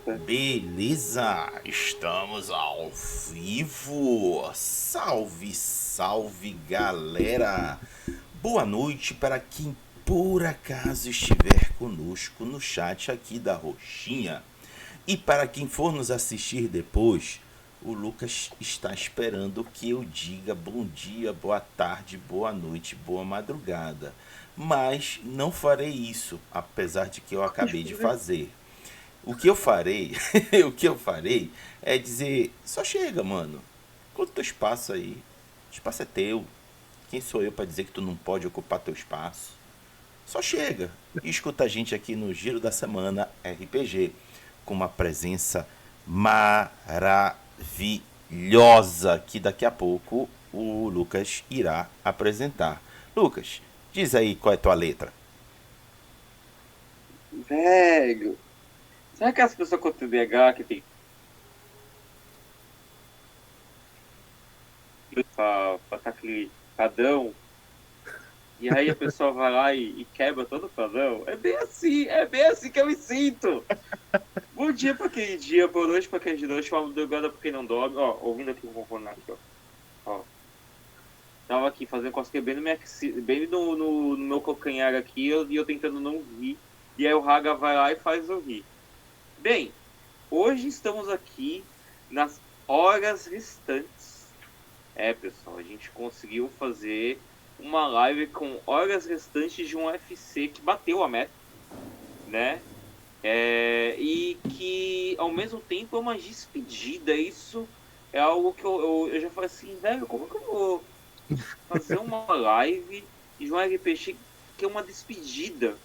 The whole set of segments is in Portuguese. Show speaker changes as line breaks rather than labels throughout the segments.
beleza?
Beleza, estamos ao vivo. Salve, salve galera. Boa noite para quem por acaso estiver conosco no chat aqui da Roxinha. E para quem for nos assistir depois, o Lucas está esperando que eu diga bom dia, boa tarde, boa noite, boa madrugada. Mas não farei isso, apesar de que eu acabei de fazer. O que eu farei, o que eu farei é dizer, só chega, mano. Conta teu espaço aí. O espaço é teu. Quem sou eu para dizer que tu não pode ocupar teu espaço? Só chega e escuta a gente aqui no Giro da Semana RPG, com uma presença maravilhosa que daqui a pouco o Lucas irá apresentar. Lucas, diz aí qual é a tua letra.
Velho, sabe aquelas pessoas com TDAH que tem pra tá aquele padrão, e aí a pessoa vai lá e quebra todo o padrão? É bem assim que eu me sinto. Bom dia pra quem dia, boa noite pra quem de noite, uma madrugada pra quem não dorme. Ó, ouvindo aqui o ronronar aqui, ó. Ó, tava aqui fazendo cosquinha bem, bem no meu calcanhar aqui, e eu tentando não rir. E aí o Raga vai lá e faz eu rir. Bem, hoje estamos aqui nas horas restantes. É, pessoal, a gente conseguiu fazer uma live com horas restantes de um UFC que bateu a meta, né? E que ao mesmo tempo é uma despedida. Isso é algo que eu já falei assim, velho, como que eu vou fazer uma live de um RPG que é uma despedida?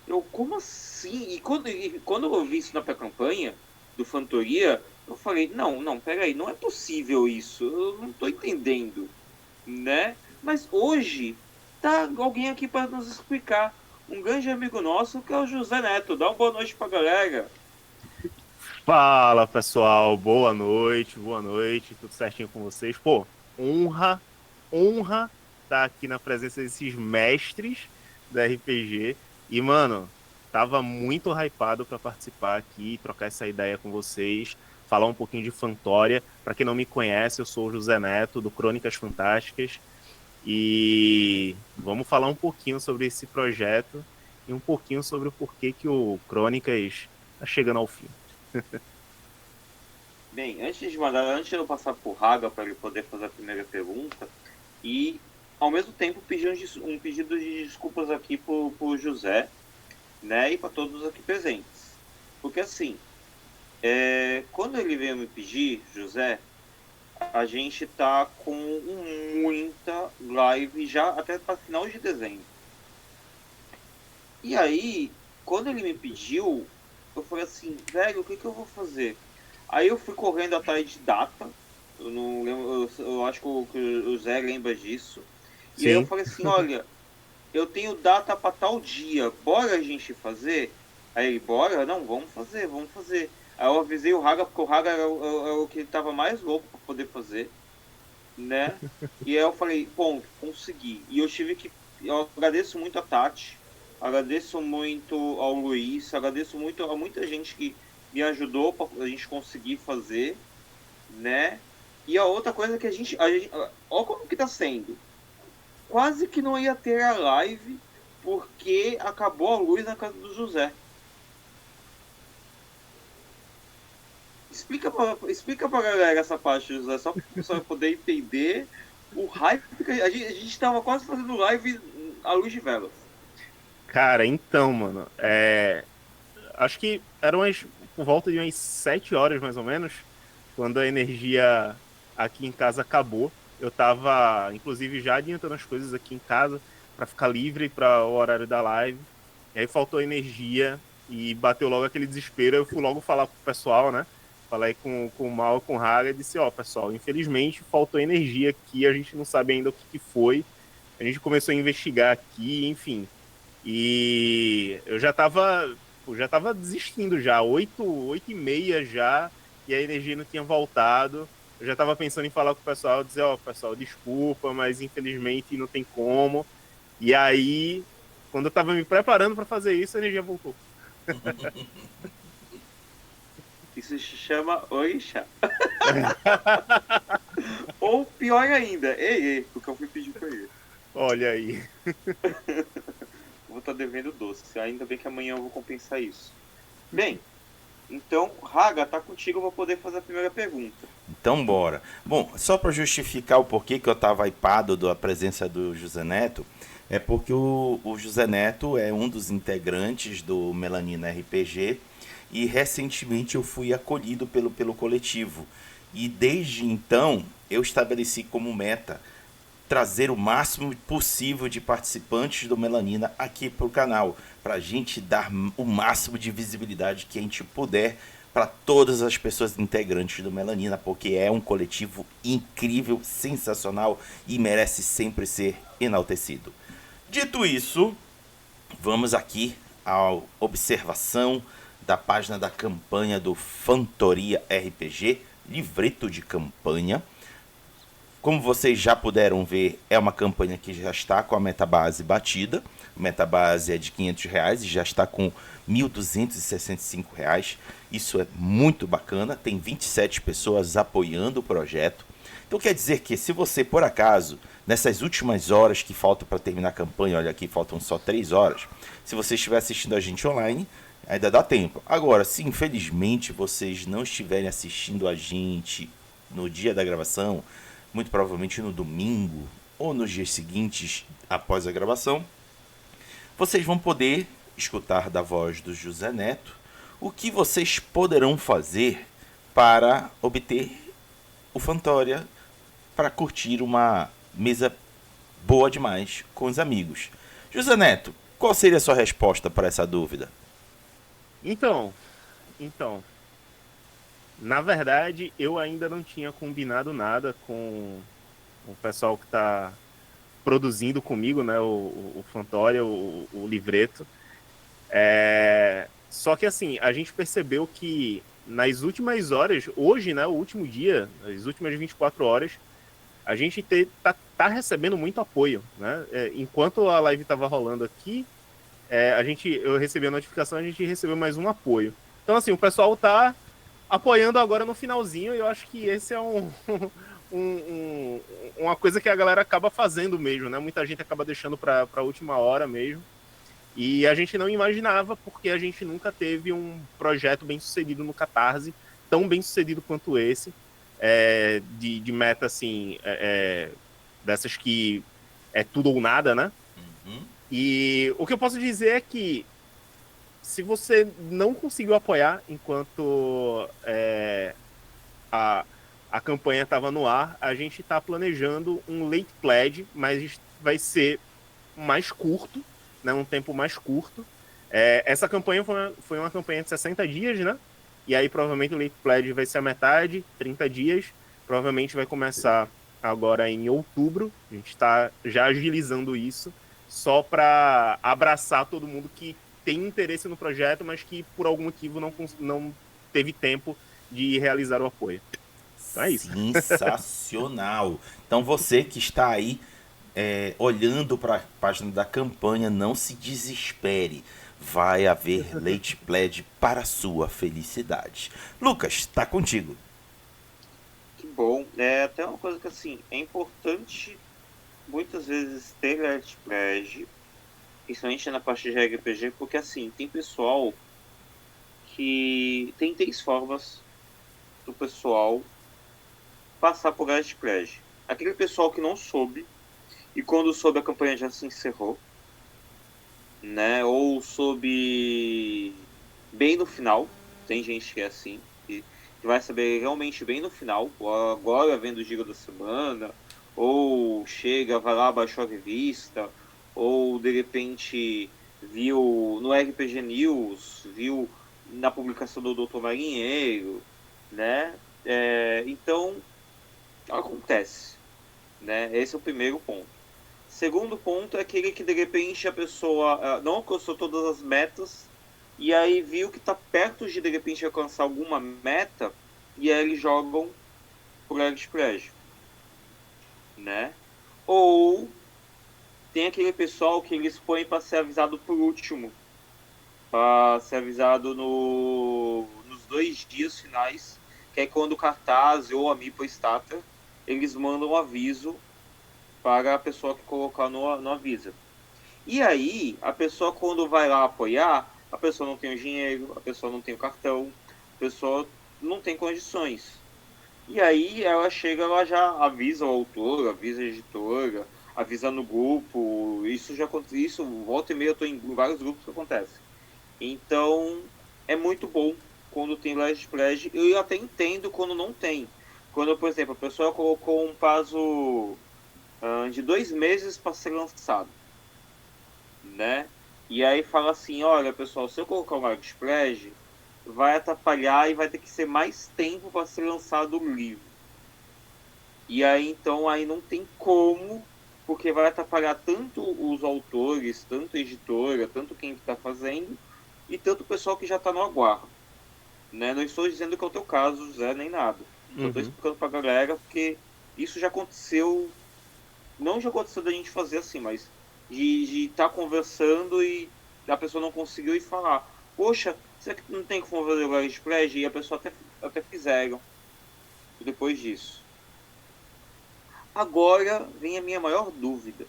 Eu, como assim? E quando eu vi isso na pré-campanha do Fantoria, eu falei, não, peraí, não é possível isso. Eu não tô entendendo, né? Mas hoje tá alguém aqui para nos explicar. Um grande amigo nosso que é o José Neto. Dá uma boa noite pra galera.
Fala pessoal, boa noite, tudo certinho com vocês? Pô, honra estar aqui na presença desses mestres da RPG e, mano, tava muito hypado para participar aqui, trocar essa ideia com vocês, falar um pouquinho de Fantória. Para quem não me conhece, eu sou o José Neto, do Crônicas Fantásticas, e vamos falar um pouquinho sobre esse projeto e um pouquinho sobre o porquê que o Crônicas tá chegando ao fim.
Bem, antes de eu passar por Raga para ele poder fazer a primeira pergunta, e ao mesmo tempo pedir um pedido de desculpas aqui pro José, né, e para todos aqui presentes. Porque assim, quando ele veio me pedir, José, a gente tá com muita live já até para final de dezembro. E aí, quando ele me pediu, eu falei assim, velho, o que que eu vou fazer? Aí eu fui correndo atrás de data. Eu não lembro, eu acho que o Zé lembra disso. E aí eu
Sim.
falei assim, olha, eu tenho data para tal dia, bora a gente fazer? Aí ele, bora? Não, vamos fazer, vamos fazer. Aí eu avisei o Raga, porque o Raga era o que estava mais louco para poder fazer, né? E aí eu falei, ponto, consegui. E eu tive que. Eu agradeço muito a Tati, agradeço muito ao Luiz, agradeço muito a muita gente que me ajudou para a gente conseguir fazer, né? E a outra coisa que olha como que tá sendo. Quase que não ia ter a live porque acabou a luz na casa do José. Explica pra galera essa parte, José, só para o pessoal poder entender o hype que a gente tava quase fazendo live à luz de velas.
Cara, então, mano, acho que eram por volta de umas 7 horas, mais ou menos, quando a energia aqui em casa acabou. Eu tava, inclusive, já adiantando as coisas aqui em casa para ficar livre para o horário da live. E aí faltou energia e bateu logo aquele desespero. Eu fui logo falar pro pessoal, né? Falei com o Mal, com o Haga, e disse, ó, pessoal, infelizmente faltou energia aqui, a gente não sabe ainda o que foi. A gente começou a investigar aqui, enfim. E eu já tava desistindo já, 8h30 já, e a energia não tinha voltado. Eu já tava pensando em falar com o pessoal, dizer, ó, pessoal, desculpa, mas infelizmente não tem como. E aí, quando eu tava me preparando para fazer isso, a energia voltou.
Isso se chama orixá. Ou pior ainda, porque eu fui pedir pra ele.
Olha aí.
Vou estar devendo doce. Ainda bem que amanhã eu vou compensar isso. Bem, então, Raga, tá contigo, eu vou poder fazer a primeira pergunta.
Então bora. Bom, só para justificar o porquê que eu tava hypado da presença do José Neto, é porque o José Neto é um dos integrantes do Melanina RPG e recentemente eu fui acolhido pelo coletivo. E desde então eu estabeleci como meta trazer o máximo possível de participantes do Melanina aqui para o canal, para a gente dar o máximo de visibilidade que a gente puder para todas as pessoas integrantes do Melanina, porque é um coletivo incrível, sensacional e merece sempre ser enaltecido. Dito isso, vamos aqui à observação da página da campanha do Fantoria RPG, livreto de campanha. Como vocês já puderam ver, é uma campanha que já está com a metabase batida. A metabase é de R$ 500 e já está com R$ 1.265. Isso é muito bacana. Tem 27 pessoas apoiando o projeto. Então quer dizer que se você, por acaso, nessas últimas horas que faltam para terminar a campanha, olha aqui, faltam só 3 horas, se você estiver assistindo a gente online, ainda dá tempo. Agora, se infelizmente vocês não estiverem assistindo a gente no dia da gravação, muito provavelmente no domingo ou nos dias seguintes após a gravação, vocês vão poder escutar da voz do José Neto o que vocês poderão fazer para obter o Fantoria, para curtir uma mesa boa demais com os amigos. José Neto, qual seria a sua resposta para essa dúvida?
Então, na verdade, eu ainda não tinha combinado nada com o pessoal que está produzindo comigo, né, o Fantoria, o livreto. Só que assim, a gente percebeu que nas últimas horas, hoje, né, o último dia, as últimas 24 horas, a gente tá recebendo muito apoio, né? Enquanto a live estava rolando aqui, eu recebi a notificação, a gente recebeu mais um apoio. Então assim, o pessoal tá apoiando agora no finalzinho, e eu acho que esse é uma coisa que a galera acaba fazendo mesmo, né? Muita gente acaba deixando para a última hora mesmo. E a gente não imaginava, porque a gente nunca teve um projeto bem sucedido no Catarse, tão bem sucedido quanto esse, de meta assim, dessas que é tudo ou nada, né?
Uhum.
E o que eu posso dizer é que se você não conseguiu apoiar enquanto a campanha estava no ar, a gente está planejando um late pledge, mas vai ser mais curto, né, um tempo mais curto. Essa campanha foi uma campanha de 60 dias, né? E aí provavelmente o late pledge vai ser a metade, 30 dias. Provavelmente vai começar agora em outubro. A gente está já agilizando isso, só para abraçar todo mundo que tem interesse no projeto, mas que por algum motivo não teve tempo de realizar o apoio. Então é isso.
Sensacional! Então você que está aí olhando para a página da campanha, não se desespere. Vai haver late pledge para a sua felicidade. Lucas, está contigo.
Que bom. É até uma coisa que assim, é importante muitas vezes ter late pledge, principalmente na parte de RPG, porque assim, tem pessoal que tem 3 formas do pessoal passar por late pledge. Aquele pessoal que não soube, e quando soube a campanha já se encerrou, né? Ou soube bem no final. Tem gente que é assim, que vai saber realmente bem no final, agora vendo o giro da semana, ou chega, vai lá, baixou a revista, ou de repente viu no RPG News, viu na publicação do Dr. Marinheiro, né? Então, acontece, né? Esse é o primeiro ponto. Segundo ponto é aquele que de repente a pessoa não alcançou todas as metas e aí viu que está perto de repente alcançar alguma meta e aí eles jogam por Earth Pledge, né? Ou tem aquele pessoal que eles põem para ser avisado por último, para ser avisado nos 2 dias finais, que é quando o cartaz ou a Mipo Starter, eles mandam um aviso para a pessoa que colocar no aviso. E aí, a pessoa quando vai lá apoiar, a pessoa não tem o dinheiro, a pessoa não tem o cartão, a pessoa não tem condições. E aí ela chega, ela já avisa o autor, avisa a editora, avisa no grupo. Isso já acontece, isso volta e meia eu tô em vários grupos que acontece. Então é muito bom quando tem Last Pledge. Eu até entendo quando não tem. Quando, por exemplo, a pessoa colocou um prazo de 2 meses para ser lançado, né? E aí fala assim, olha pessoal, se eu colocar um Last Pledge, vai atrapalhar e vai ter que ser mais tempo para ser lançado o livro. E aí então aí não tem como, porque vai atrapalhar tanto os autores, tanto a editora, tanto quem está fazendo e tanto o pessoal que já está no aguardo, né? Não estou dizendo que é o teu caso, Zé, nem nada. Só estou explicando para a galera porque isso já aconteceu, não já aconteceu da gente fazer assim, mas de estar conversando e a pessoa não conseguiu e falar, poxa, será que não tem como fazer o Garage Pledge? E a pessoa até fizeram depois disso. Agora vem a minha maior dúvida.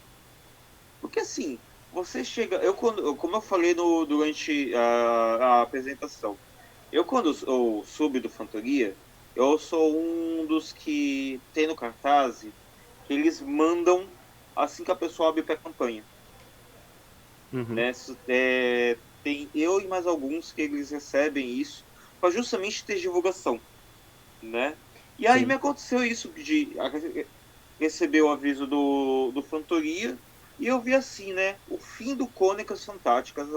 Porque assim, você chega. Como eu falei durante a apresentação, eu quando eu subi do Fantoria, eu sou um dos que tem no cartaz que eles mandam assim que a pessoa abre para a campanha. Né? Tem eu e mais alguns que eles recebem isso para justamente ter divulgação, né? E aí me aconteceu isso de receber o aviso do Fantoria e eu vi assim, né? O fim do Crônicas Fantásticas.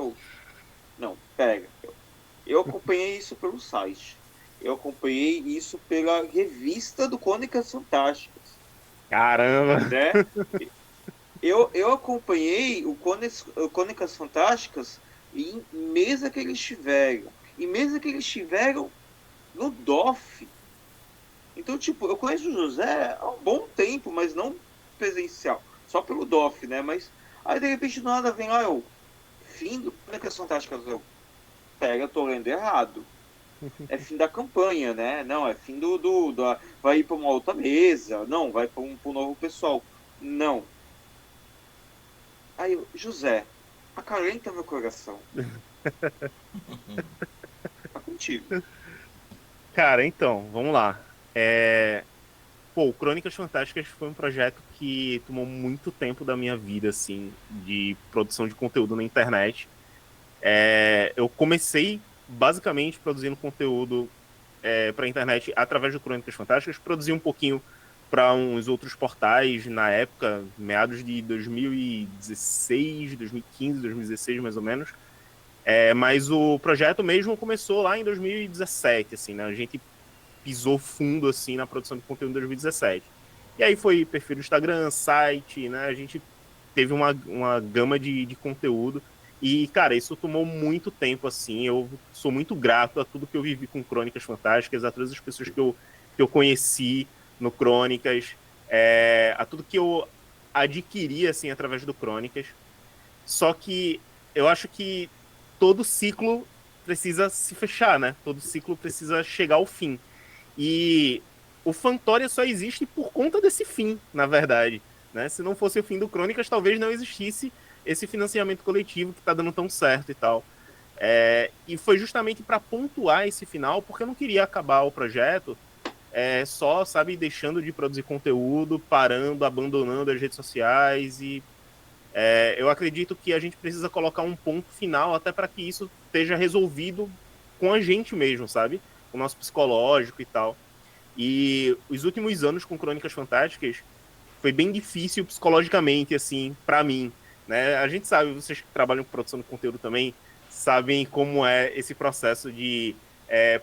Não, pega. Eu acompanhei isso pelo site. Eu acompanhei isso pela revista do Crônicas Fantásticas.
Caramba!
Né? Eu acompanhei o Crônicas Fantásticas em mesa que eles tiveram. Em mesa que eles tiveram no DOF. Então, tipo, eu conheço o José há um bom tempo, mas não presencial. Só pelo DOF, né? Mas aí, de repente, do nada vem lá, fim do Crônicas Fantásticas. Pega, eu tô lendo errado. É fim da campanha, né? Não, é fim vai ir para uma outra mesa. Não, vai para um novo pessoal. Não. Aí, José, acalenta meu coração. Tá contigo.
Cara, então, vamos lá. Pô, o Crônicas Fantásticas foi um projeto que tomou muito tempo da minha vida, assim, de produção de conteúdo na internet. Eu comecei, basicamente, produzindo conteúdo para a internet através do Crônicas Fantásticas, produzi um pouquinho para uns outros portais na época, meados de 2016, 2015, 2016, mais ou menos. Mas o projeto mesmo começou lá em 2017, assim, né? A gente pisou fundo, assim, na produção de conteúdo em 2017. E aí foi perfil do Instagram, site, né? A gente teve uma gama de conteúdo. E, cara, isso tomou muito tempo, assim. Eu sou muito grato a tudo que eu vivi com Crônicas Fantásticas, a todas as pessoas que eu conheci no Crônicas, a tudo que eu adquiri, assim, através do Crônicas. Só que eu acho que todo ciclo precisa se fechar, né? Todo ciclo precisa chegar ao fim. E o Fantoria só existe por conta desse fim, na verdade. Né? Se não fosse o fim do Crônicas, talvez não existisse esse financiamento coletivo que está dando tão certo e tal. E foi justamente para pontuar esse final, porque eu não queria acabar o projeto só, sabe, deixando de produzir conteúdo, parando, abandonando as redes sociais. E eu acredito que a gente precisa colocar um ponto final até para que isso esteja resolvido com a gente mesmo, sabe? O nosso psicológico e tal. E os últimos anos com Crônicas Fantásticas foi bem difícil psicologicamente, assim, para mim. Né? A gente sabe, vocês que trabalham com produção de conteúdo também, sabem como é esse processo de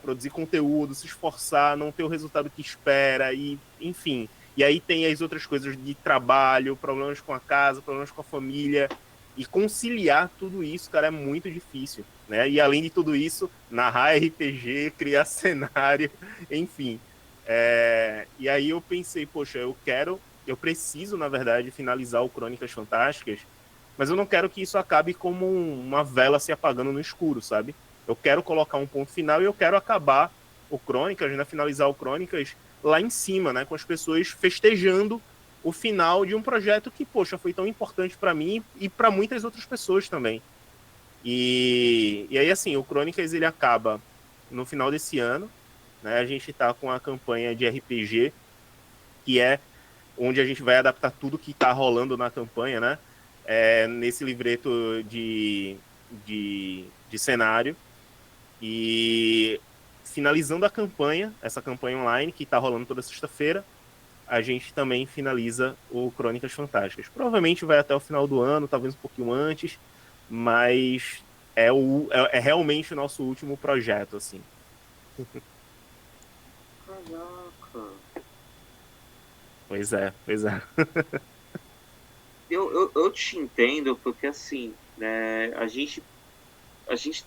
produzir conteúdo, se esforçar, não ter o resultado que espera, e enfim. E aí tem as outras coisas de trabalho, problemas com a casa, problemas com a família. E conciliar tudo isso, cara, é muito difícil. Né? E além de tudo isso, narrar RPG, criar cenário, enfim. E aí eu pensei, poxa, eu preciso, na verdade, finalizar o Crônicas Fantásticas, mas eu não quero que isso acabe como uma vela se apagando no escuro, sabe? Eu quero colocar um ponto final e eu quero acabar o Crônicas, né, finalizar o Crônicas lá em cima, né, com as pessoas festejando o final de um projeto que, poxa, foi tão importante para mim e para muitas outras pessoas também. E aí, assim, o Crônicas ele acaba no final desse ano, né? A gente está com a campanha de RPG, que é onde a gente vai adaptar tudo que está rolando na campanha, né? Nesse livreto de cenário. E finalizando a campanha, essa campanha online que está rolando toda sexta-feira, a gente também finaliza o Crônicas Fantásticas. Provavelmente vai até o final do ano, talvez um pouquinho antes, mas é realmente o nosso último projeto, assim.
Caraca.
Pois é, pois é.
Eu te entendo, porque assim, né, a gente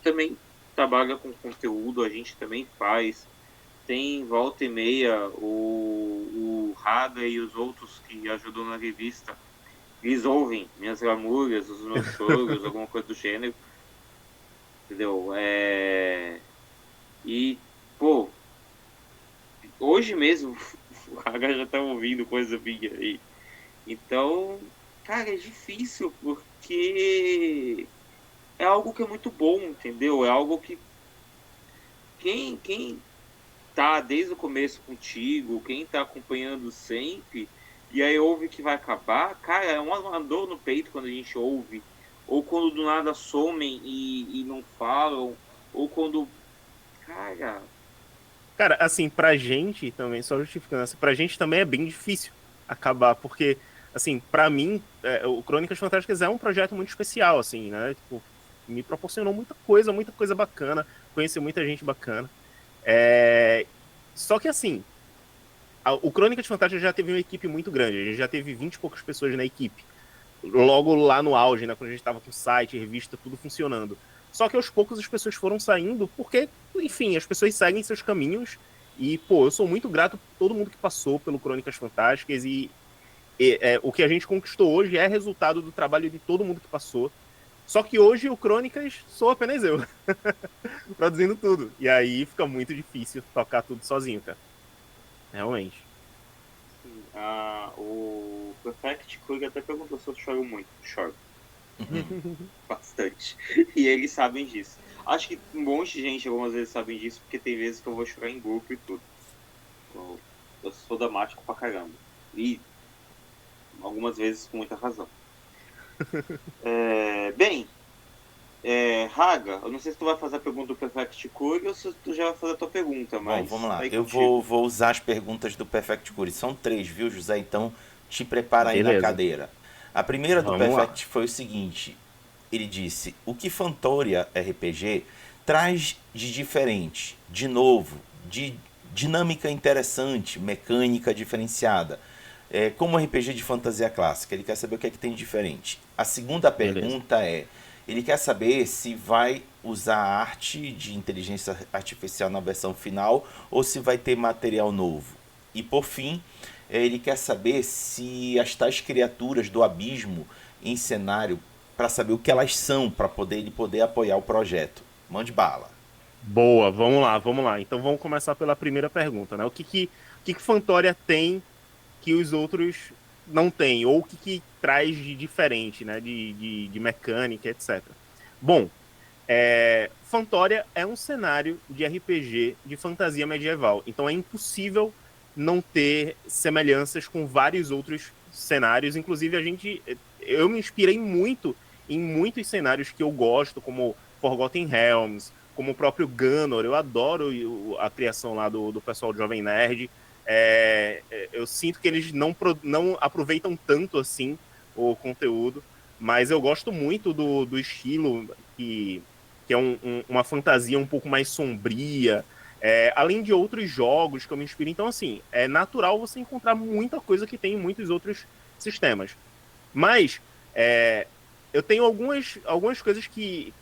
também trabalha com conteúdo, a gente também faz. Tem volta e meia o Raga e os outros que ajudam na revista. Eles ouvem minhas lamúrias, os meus choros, alguma coisa do gênero. Entendeu? E, pô, hoje mesmo o Raga já tá ouvindo coisa minha aí. Então, cara, é difícil porque é algo que é muito bom, entendeu? É algo que quem tá desde o começo contigo, quem tá acompanhando sempre, e aí ouve que vai acabar, cara, é uma dor no peito quando a gente ouve, ou quando do nada somem e não falam, ou quando, cara,
Cara, assim, pra gente também, só justificando, assim, pra gente também é bem difícil acabar, porque, assim, pra mim, o Crônicas Fantásticas é um projeto muito especial, assim, né? Tipo, me proporcionou muita coisa bacana, conheci muita gente bacana. Só que, assim, o Crônicas Fantásticas já teve uma equipe muito grande, a gente já teve 20 e poucas pessoas na equipe. Logo lá no auge, né, quando a gente tava com site, revista, tudo funcionando. Só que aos poucos as pessoas foram saindo, porque, enfim, as pessoas seguem seus caminhos. E, pô, eu sou muito grato por todo mundo que passou pelo Crônicas Fantásticas. O que a gente conquistou hoje é resultado do trabalho de todo mundo que passou. Só que hoje o Crônicas sou apenas eu, produzindo tudo. E aí fica muito difícil tocar tudo sozinho, cara. Realmente.
assim, o Perfect Kug até perguntou se eu choro muito. Choro. Bastante. E eles sabem disso. Acho que um monte de gente algumas vezes sabem disso, porque tem vezes que eu vou chorar em grupo e tudo. Eu sou dramático pra caramba. E algumas vezes com muita razão. Bem, Raga, eu não sei se tu vai fazer a pergunta do Perfect Cure ou se tu já vai fazer a tua pergunta,
Bom,
mas
vamos lá.
aí
Eu
contigo.
vou usar as perguntas do Perfect Cure. São 3, viu, José? Então te prepara aí na
Beleza.
cadeira. A primeira do
Vamos lá.
Perfect foi o seguinte: ele disse, o que Fantoria RPG traz de diferente, de novo, de dinâmica interessante, mecânica diferenciada, como RPG de fantasia clássica. Ele quer saber o que é que tem de diferente. A segunda
Beleza.
pergunta é, ele quer saber se vai usar arte de inteligência artificial na versão final ou se vai ter material novo. E por fim, ele quer saber se as tais criaturas do abismo em cenário, para saber o que elas são, para ele poder apoiar o projeto. Mande bala.
Boa, vamos lá, vamos lá. Então vamos começar pela primeira pergunta, né? O que Fantoria tem que os outros não têm? Ou o que traz de diferente, né? De mecânica, etc. Bom, Fantoria é um cenário de RPG de fantasia medieval. Então é impossível não ter semelhanças com vários outros cenários. Inclusive, eu me inspirei muito em muitos cenários que eu gosto, como Forgotten Realms, como o próprio Gunnor. Eu adoro a criação lá do pessoal do Jovem Nerd. Eu sinto que eles não aproveitam tanto assim o conteúdo, mas eu gosto muito do estilo que é uma fantasia um pouco mais sombria, além de outros jogos que eu me inspiro. Então, assim, é natural você encontrar muita coisa que tem em muitos outros sistemas. Mas eu tenho algumas coisas que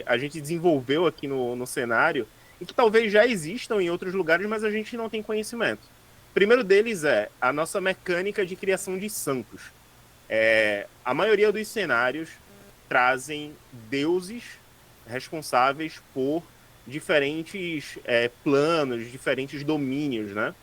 a gente desenvolveu aqui no cenário e que talvez já existam em outros lugares, mas a gente não tem conhecimento. O primeiro deles é a nossa mecânica de criação de santos. A maioria dos cenários trazem deuses responsáveis por diferentes planos, diferentes domínios, né?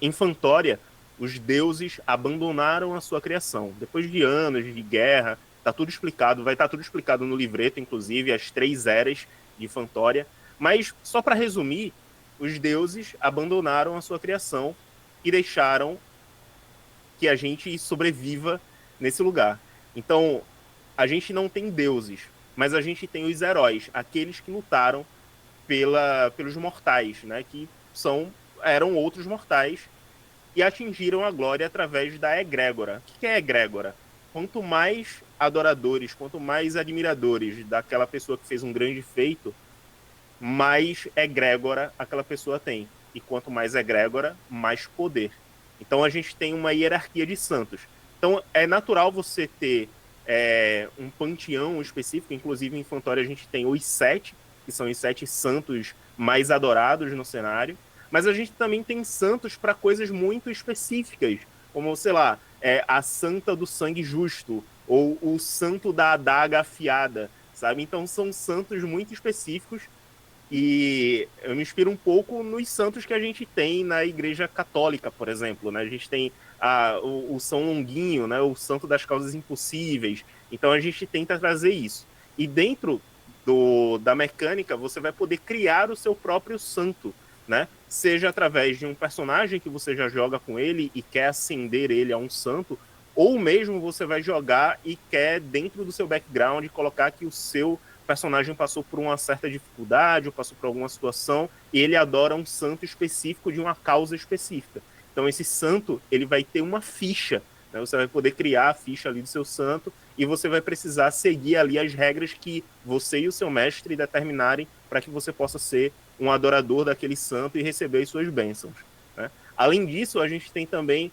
Em Fantória, os deuses abandonaram a sua criação. Depois de anos de guerra, tá tudo explicado, vai estar tudo explicado no livreto, inclusive, as 3 eras de Fantória. Mas, só para resumir, os deuses abandonaram a sua criação e deixaram que a gente sobreviva nesse lugar. Então, a gente não tem deuses, mas a gente tem os heróis, aqueles que lutaram pelos mortais, né? Que eram outros mortais e atingiram a glória através da egrégora. O que é egrégora? Quanto mais adoradores, quanto mais admiradores daquela pessoa que fez um grande feito, mais egrégora aquela pessoa tem. E quanto mais egrégora, mais poder. Então a gente tem uma hierarquia de santos. Então é natural você ter um panteão específico, inclusive em Fantória a gente tem os 7, que são os 7 santos mais adorados no cenário, mas a gente também tem santos para coisas muito específicas, como, sei lá, a santa do sangue justo, ou o santo da adaga afiada, sabe? Então são santos muito específicos e eu me inspiro um pouco nos santos que a gente tem na Igreja Católica, por exemplo, né? A gente tem o São Longuinho, né? O santo das causas impossíveis. Então a gente tenta trazer isso. E dentro da mecânica, você vai poder criar o seu próprio santo, né? Seja através de um personagem que você já joga com ele e quer ascender ele a um santo, ou mesmo você vai jogar e quer, dentro do seu background, colocar que o seu personagem passou por uma certa dificuldade ou passou por alguma situação e ele adora um santo específico de uma causa específica. Então esse santo, ele vai ter uma ficha, né? Você vai poder criar a ficha ali do seu santo e você vai precisar seguir ali as regras que você e o seu mestre determinarem para que você possa ser um adorador daquele santo e receber as suas bênçãos, né? Além disso, a gente tem também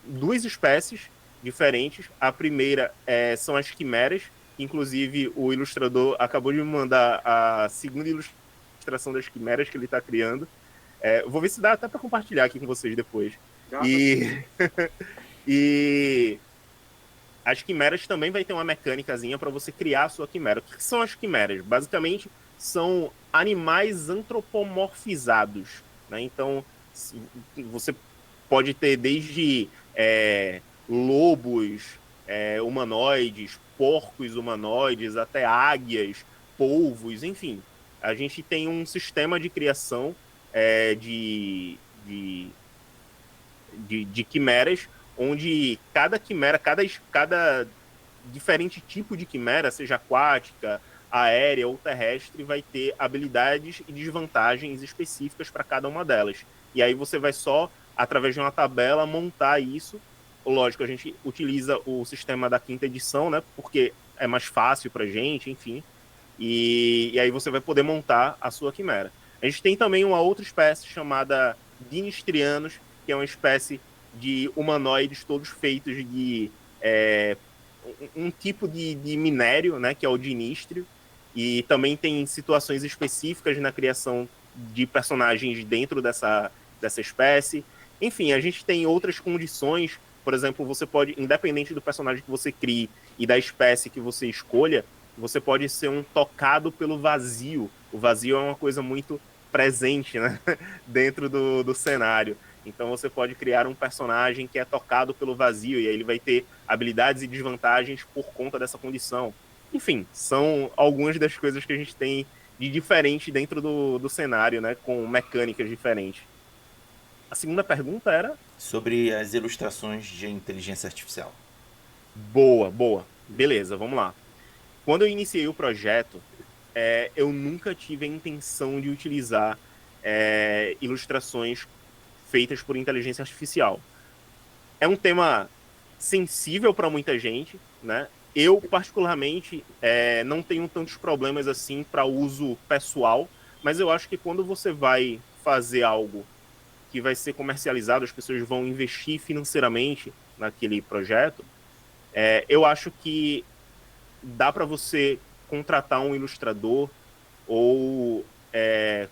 duas espécies diferentes. A primeira são as quimeras. Inclusive, o ilustrador acabou de me mandar a segunda ilustração das quimeras que ele está criando. Vou ver se dá até para compartilhar aqui com vocês depois. E as quimeras também vai ter uma mecânicazinha para você criar a sua quimera. O que são as quimeras? Basicamente, são animais antropomorfizados, né? Então, você pode ter desde lobos humanoides, porcos humanoides, até águias, polvos, enfim. A gente tem um sistema de criação de quimeras, onde cada quimera, cada diferente tipo de quimera, seja aquática, aérea ou terrestre, vai ter habilidades e desvantagens específicas para cada uma delas. E aí você vai só, através de uma tabela, montar isso. Lógico, a gente utiliza o sistema da 5ª edição, né? Porque é mais fácil pra gente, enfim. E aí você vai poder montar a sua quimera. A gente tem também uma outra espécie chamada Dinistrianos, que é uma espécie de humanoides todos feitos de um tipo de minério, né? Que é o dinistrio. E também tem situações específicas na criação de personagens dentro dessa espécie. Enfim, a gente tem outras condições. Por exemplo, você pode, independente do personagem que você crie e da espécie que você escolha, você pode ser um tocado pelo vazio. O vazio é uma coisa muito presente, né? Dentro do cenário. Então você pode criar um personagem que é tocado pelo vazio e aí ele vai ter habilidades e desvantagens por conta dessa condição. Enfim, são algumas das coisas que a gente tem de diferente dentro do cenário, né? Com mecânicas diferentes. A segunda pergunta era?
Sobre as ilustrações de inteligência artificial.
Boa. Beleza, vamos lá. Quando eu iniciei o projeto, eu nunca tive a intenção de utilizar ilustrações feitas por inteligência artificial. É um tema sensível para muita gente, né? Eu, particularmente, não tenho tantos problemas assim para uso pessoal, mas eu acho que quando você vai fazer algo que vai ser comercializado, as pessoas vão investir financeiramente naquele projeto, eu acho que dá para você contratar um ilustrador ou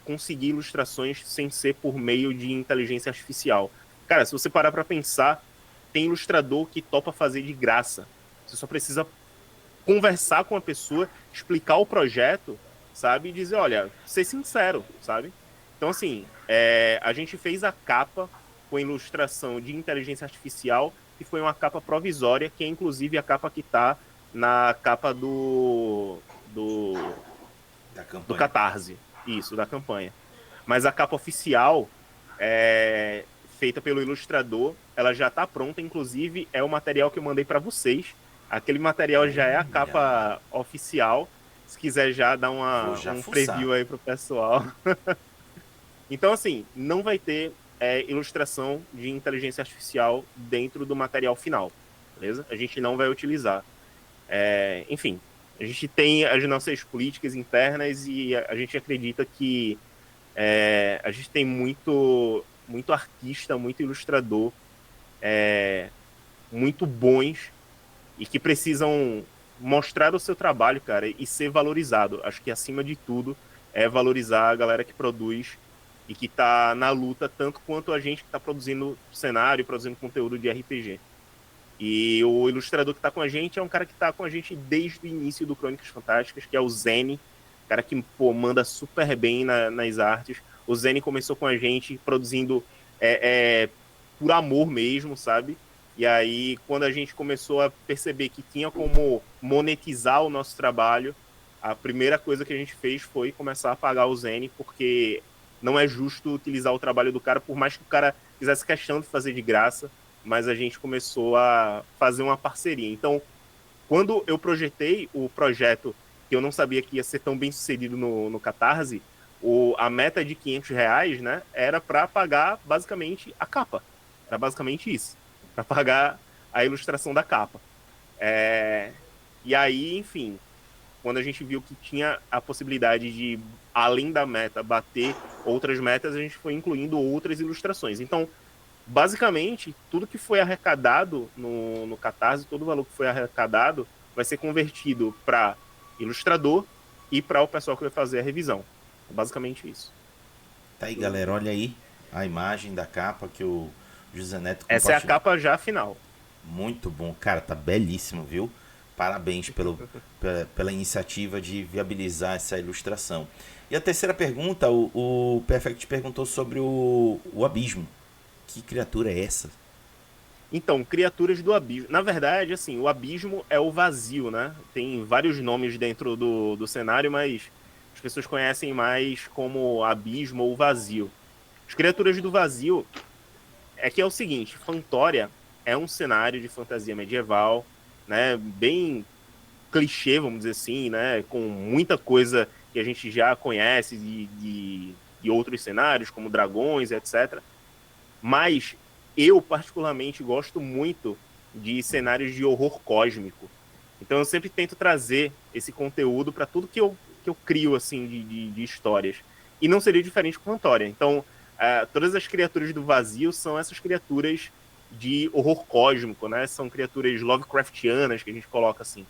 conseguir ilustrações sem ser por meio de inteligência artificial. Cara, se você parar para pensar, tem ilustrador que topa fazer de graça. Você só precisa conversar com a pessoa, explicar o projeto, sabe? E dizer, olha, ser sincero, sabe? Então, assim, a gente fez a capa com ilustração de inteligência artificial, que foi uma capa provisória, que é inclusive a capa que está na capa
Da
do
campanha.
Catarse. Isso, da campanha. Mas a capa oficial, feita pelo ilustrador, ela já está pronta, inclusive é o material que eu mandei para vocês. Aquele material já é a
Olha,
capa oficial. Se quiser já dar
vou já
um
fuçar.
preview aí pro pessoal. Então, assim, não vai ter ilustração de inteligência artificial dentro do material final, beleza? A gente não vai utilizar. Enfim, a gente tem as nossas políticas internas e a gente acredita que a gente tem muito artista, muito ilustrador, muito bons e que precisam mostrar o seu trabalho, cara, e ser valorizado. Acho que acima de tudo é valorizar a galera que produz e que tá na luta tanto quanto a gente que tá produzindo cenário, produzindo conteúdo de RPG. E o ilustrador que tá com a gente é um cara que tá com a gente desde o início do Crônicas Fantásticas, que é o Zene, cara que, pô, manda super bem nas artes. O Zene começou com a gente produzindo por amor mesmo, sabe? E aí, quando a gente começou a perceber que tinha como monetizar o nosso trabalho, a primeira coisa que a gente fez foi começar a pagar o Zene, porque não é justo utilizar o trabalho do cara, por mais que o cara fizesse questão de fazer de graça, mas a gente começou a fazer uma parceria. Então, quando eu projetei o projeto, que eu não sabia que ia ser tão bem sucedido no Catarse, a meta de R$ 500, né, era para pagar basicamente a capa. Era basicamente isso, para pagar a ilustração da capa. E aí, enfim, quando a gente viu que tinha a possibilidade de, além da meta, bater outras metas, a gente foi incluindo outras ilustrações. Então, basicamente, tudo que foi arrecadado no Catarse, todo o valor que foi arrecadado, vai ser convertido para ilustrador e para o pessoal que vai fazer a revisão. É basicamente isso.
Tá aí, galera, olha aí a imagem da capa que o José Neto
Essa é a
compartilhou.
capa já final.
Muito bom, cara, tá belíssimo, viu? Parabéns pela iniciativa de viabilizar essa ilustração. E a terceira pergunta, o Perfect perguntou sobre o abismo. Que criatura é essa?
Então, criaturas do abismo. Na verdade, assim, o abismo é o vazio, né? Tem vários nomes dentro do cenário, mas as pessoas conhecem mais como abismo ou vazio. As criaturas do vazio é que é o seguinte, Fantória é um cenário de fantasia medieval, né? Bem clichê, vamos dizer assim, né? Com muita coisa que a gente já conhece de outros cenários, como dragões, etc. Mas eu, particularmente, gosto muito de cenários de horror cósmico. Então eu sempre tento trazer esse conteúdo para tudo que eu crio assim de histórias. E não seria diferente com Fantória. Então, todas as criaturas do vazio são essas criaturas de horror cósmico, né? São criaturas Lovecraftianas, que a gente coloca assim.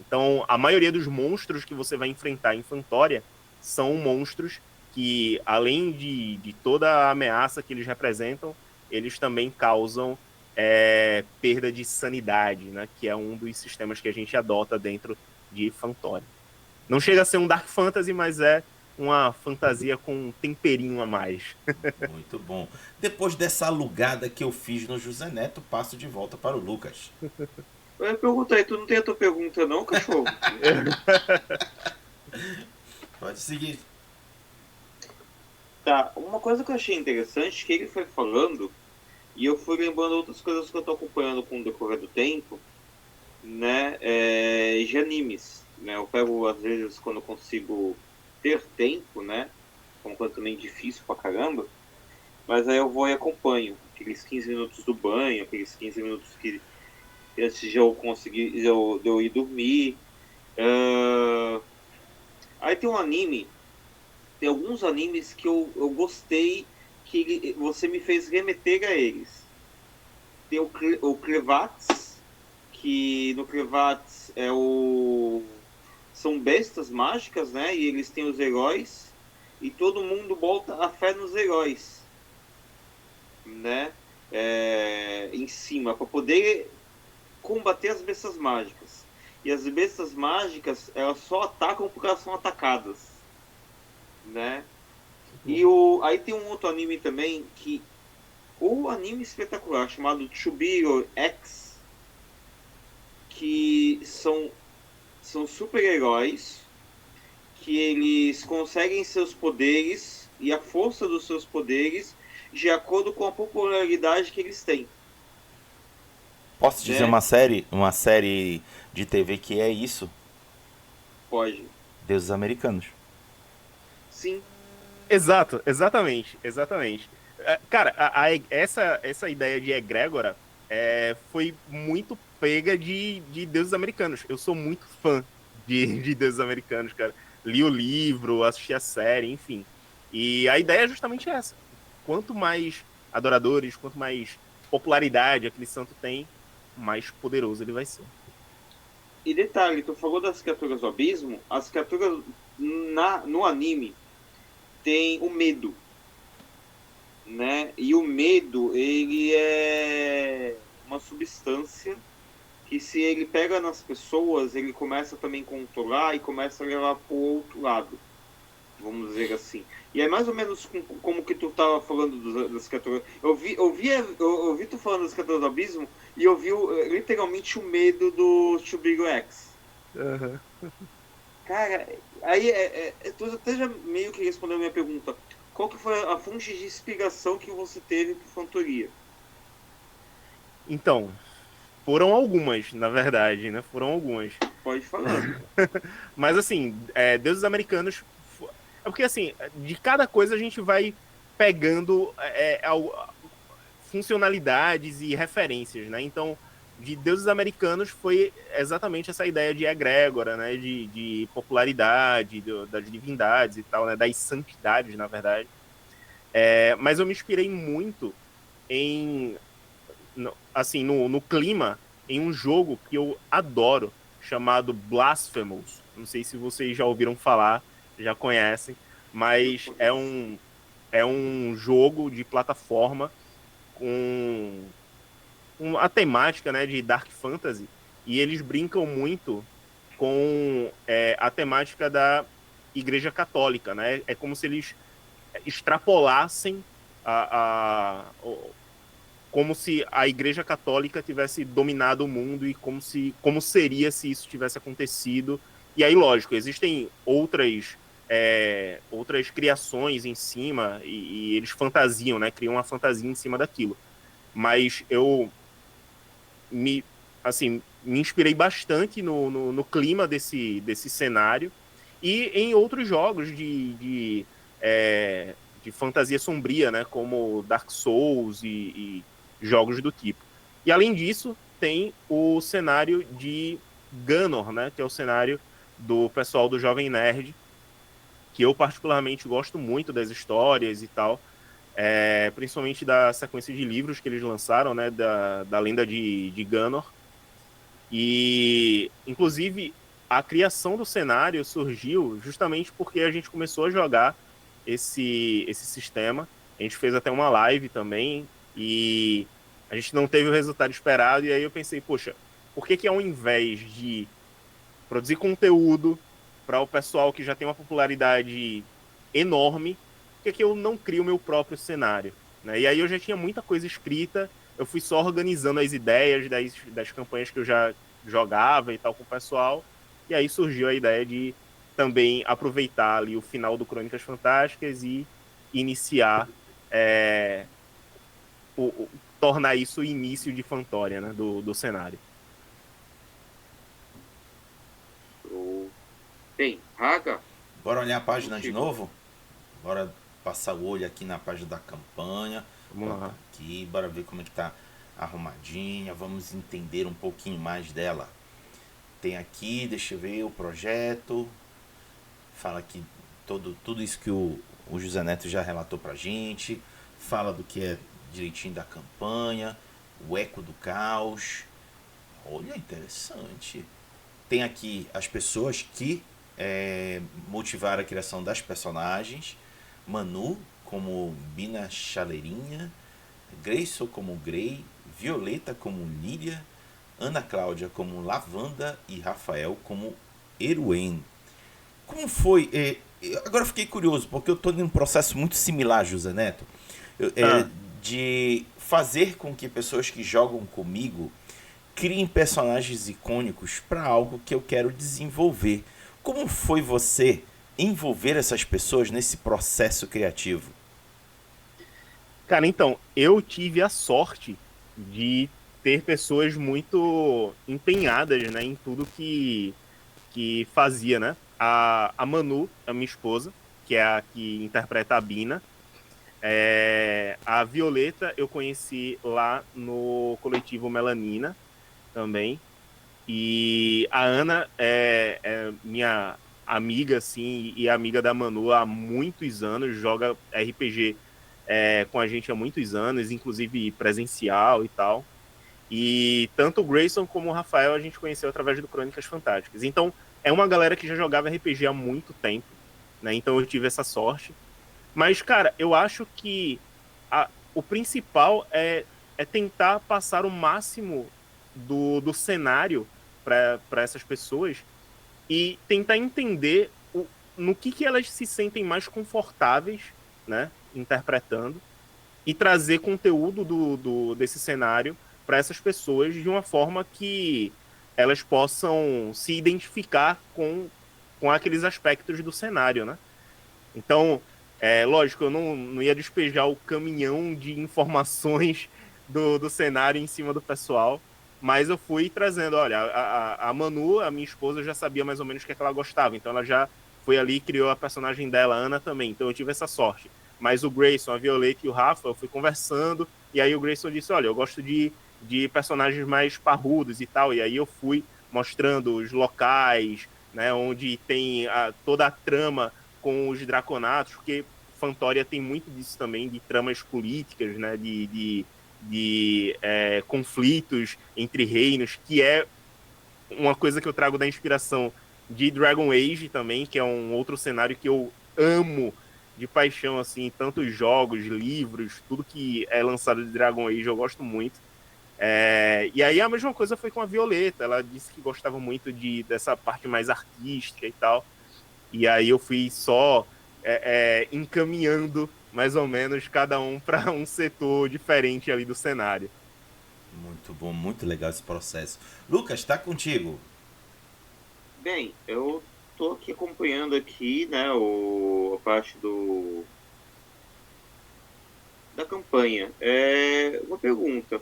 Então, a maioria dos monstros que você vai enfrentar em Fantória são monstros que, além de toda a ameaça que eles representam, eles também causam perda de sanidade, né? Que é um dos sistemas que a gente adota dentro de Fantória. Não chega a ser um Dark Fantasy, mas é uma fantasia com um temperinho a mais.
Muito bom. Depois dessa alugada que eu fiz no José Neto, passo de volta para o Lucas.
Eu ia perguntar aí, tu não tem a tua pergunta não, cachorro?
Pode seguir.
Tá, uma coisa que eu achei interessante, que ele foi falando, e eu fui lembrando outras coisas que eu tô acompanhando com o decorrer do tempo, né, de animes, né, eu pego, às vezes, quando eu consigo ter tempo, né, é uma coisa também difícil pra caramba, mas aí eu vou e acompanho, aqueles 15 minutos do banho, aqueles 15 minutos que antes de eu conseguir, de eu ir dormir. Aí tem um anime, tem alguns animes que eu gostei, que você me fez remeter a eles. Tem o Crevats, que no Crevats são bestas mágicas, né? E eles têm os heróis, e todo mundo bota a fé nos heróis, né? Em cima, para poder combater as bestas mágicas. E as bestas mágicas, elas só atacam porque elas são atacadas. né?
Uhum.
Aí tem um outro anime também que o anime espetacular chamado Chubiro X, que são super-heróis que eles conseguem seus poderes e a força dos seus poderes de acordo com a popularidade que eles têm,
Posso dizer
né?
uma série de TV que é isso?
Pode.
Deuses Americanos.
Sim,
Exato, exatamente, exatamente. Cara, essa ideia de egrégora foi muito pega de deuses americanos. Eu sou muito fã de deuses americanos, cara. Li o livro, assisti a série, enfim. E a ideia é justamente essa. Quanto mais adoradores, quanto mais popularidade aquele santo tem, mais poderoso ele vai ser.
e detalhe, tu falou das criaturas do abismo, as criaturas no anime tem o medo, né? E o medo, ele é uma substância que se ele pega nas pessoas, ele começa também a controlar e começa a levar para o outro lado, vamos dizer assim. E é mais ou menos como que tu estava falando das criaturas. Eu vi tu falando das criaturas do abismo e eu vi literalmente o medo do Chubiro X.
Uhum.
Cara, aí tu até já meio que respondeu a minha pergunta. Qual que foi a fonte de inspiração que você teve para Fantoria?
Então, foram algumas, na verdade, né? Foram algumas.
Pode ir falando.
Mas assim, deuses americanos. É porque assim, de cada coisa a gente vai pegando funcionalidades e referências, né? Então, de deuses americanos foi exatamente essa ideia de egrégora, né? De popularidade, das divindades e tal, né? Das santidades, na verdade. Mas eu me inspirei muito em, assim, no clima, em um jogo que eu adoro, chamado Blasphemous. Não sei se vocês já ouviram falar, já conhecem,
Não
mas
conheço.
é um jogo de plataforma com a temática, né, de Dark Fantasy, e eles brincam muito com a temática da Igreja Católica, né? É como se eles extrapolassem como se a Igreja Católica tivesse dominado o mundo e como seria se isso tivesse acontecido. E aí, lógico, existem outras criações em cima e eles fantasiam, né? Criam uma fantasia em cima daquilo. Mas eu me, assim, me inspirei bastante no clima desse cenário e em outros jogos de fantasia sombria, né, como Dark Souls e jogos do tipo. E além disso, tem o cenário de Gunor, né, que é o cenário do pessoal do Jovem Nerd, que eu particularmente gosto muito das histórias e tal, principalmente da sequência de livros que eles lançaram, né, da lenda de Gunor. E, inclusive, a criação do cenário surgiu justamente porque a gente começou a jogar esse sistema. A gente fez até uma live também e a gente não teve o resultado esperado. E aí eu pensei, poxa, por que ao invés de produzir conteúdo para o pessoal que já tem uma popularidade enorme, por que eu não crio o meu próprio cenário? Né? E aí eu já tinha muita coisa escrita, eu fui só organizando as ideias das campanhas que eu já jogava e tal com o pessoal, e aí surgiu a ideia de também aproveitar ali o final do Crônicas Fantásticas e iniciar, tornar isso o início de Fantória, né, do cenário.
Bem, Raga,
Bora olhar a página de
contigo.
novo? Bora passar o olho aqui na página da campanha.
Vamos
Ó, tá
lá.
aqui, bora ver como é que tá arrumadinha. Vamos entender um pouquinho mais dela. Tem aqui, deixa eu ver, o projeto. Fala aqui tudo isso que o José Neto já relatou pra gente. Fala do que é direitinho da campanha. O eco do caos. Olha, interessante. Tem aqui as pessoas que motivaram a criação das personagens. Manu como Bina Chaleirinha, Grayson como Grey, Violeta como Lília, Ana Cláudia como Lavanda e Rafael como Eruen. Como foi? Agora eu fiquei curioso, porque eu tô em um processo muito similar, José Neto,
Ah,
de fazer com que pessoas que jogam comigo criem personagens icônicos para algo que eu quero desenvolver. Como foi você envolver essas pessoas nesse processo criativo?
cara, então, eu tive a sorte de ter pessoas muito empenhadas, né, em tudo que fazia, né? A Manu, a minha esposa, que é a que interpreta a Bina. A Violeta eu conheci lá no coletivo Melanina também. E a Ana é minha amiga, assim, e amiga da Manu há muitos anos, joga RPG com a gente há muitos anos, inclusive presencial e tal. E tanto o Grayson como o Rafael a gente conheceu através do Crônicas Fantásticas. Então, é uma galera que já jogava RPG há muito tempo, né? Então eu tive essa sorte. Mas, cara, eu acho que o principal é tentar passar o máximo do cenário para essas pessoas e tentar entender no que elas se sentem mais confortáveis, né? Interpretando e trazer conteúdo desse cenário para essas pessoas de uma forma que elas possam se identificar com aqueles aspectos do cenário, né? Então, lógico, eu não ia despejar o caminhão de informações do cenário em cima do pessoal, mas eu fui trazendo, olha, a Manu, a minha esposa, já sabia mais ou menos o que, é que ela gostava, então ela já foi ali e criou a personagem dela, a Ana também, então eu tive essa sorte. Mas o Grayson, a Violeta e o Rafa, eu fui conversando, e aí o Grayson disse, olha, eu gosto de personagens mais parrudos e tal, e aí eu fui mostrando os locais, né, onde tem toda a trama com os Draconatos, porque Fantória tem muito disso também, de tramas políticas, né, de conflitos entre reinos, que é uma coisa que eu trago da inspiração de Dragon Age também, que é um outro cenário que eu amo de paixão, assim, tantos jogos, livros, tudo que é lançado de Dragon Age eu gosto muito. E aí a mesma coisa foi com a Violeta, ela disse que gostava muito dessa parte mais artística e tal. E aí eu fui só encaminhando mais ou menos cada um para um setor diferente ali do cenário.
Muito bom, muito legal esse processo. Lucas, está contigo.
Bem, eu tô aqui acompanhando aqui, né, a parte da campanha. Uma pergunta.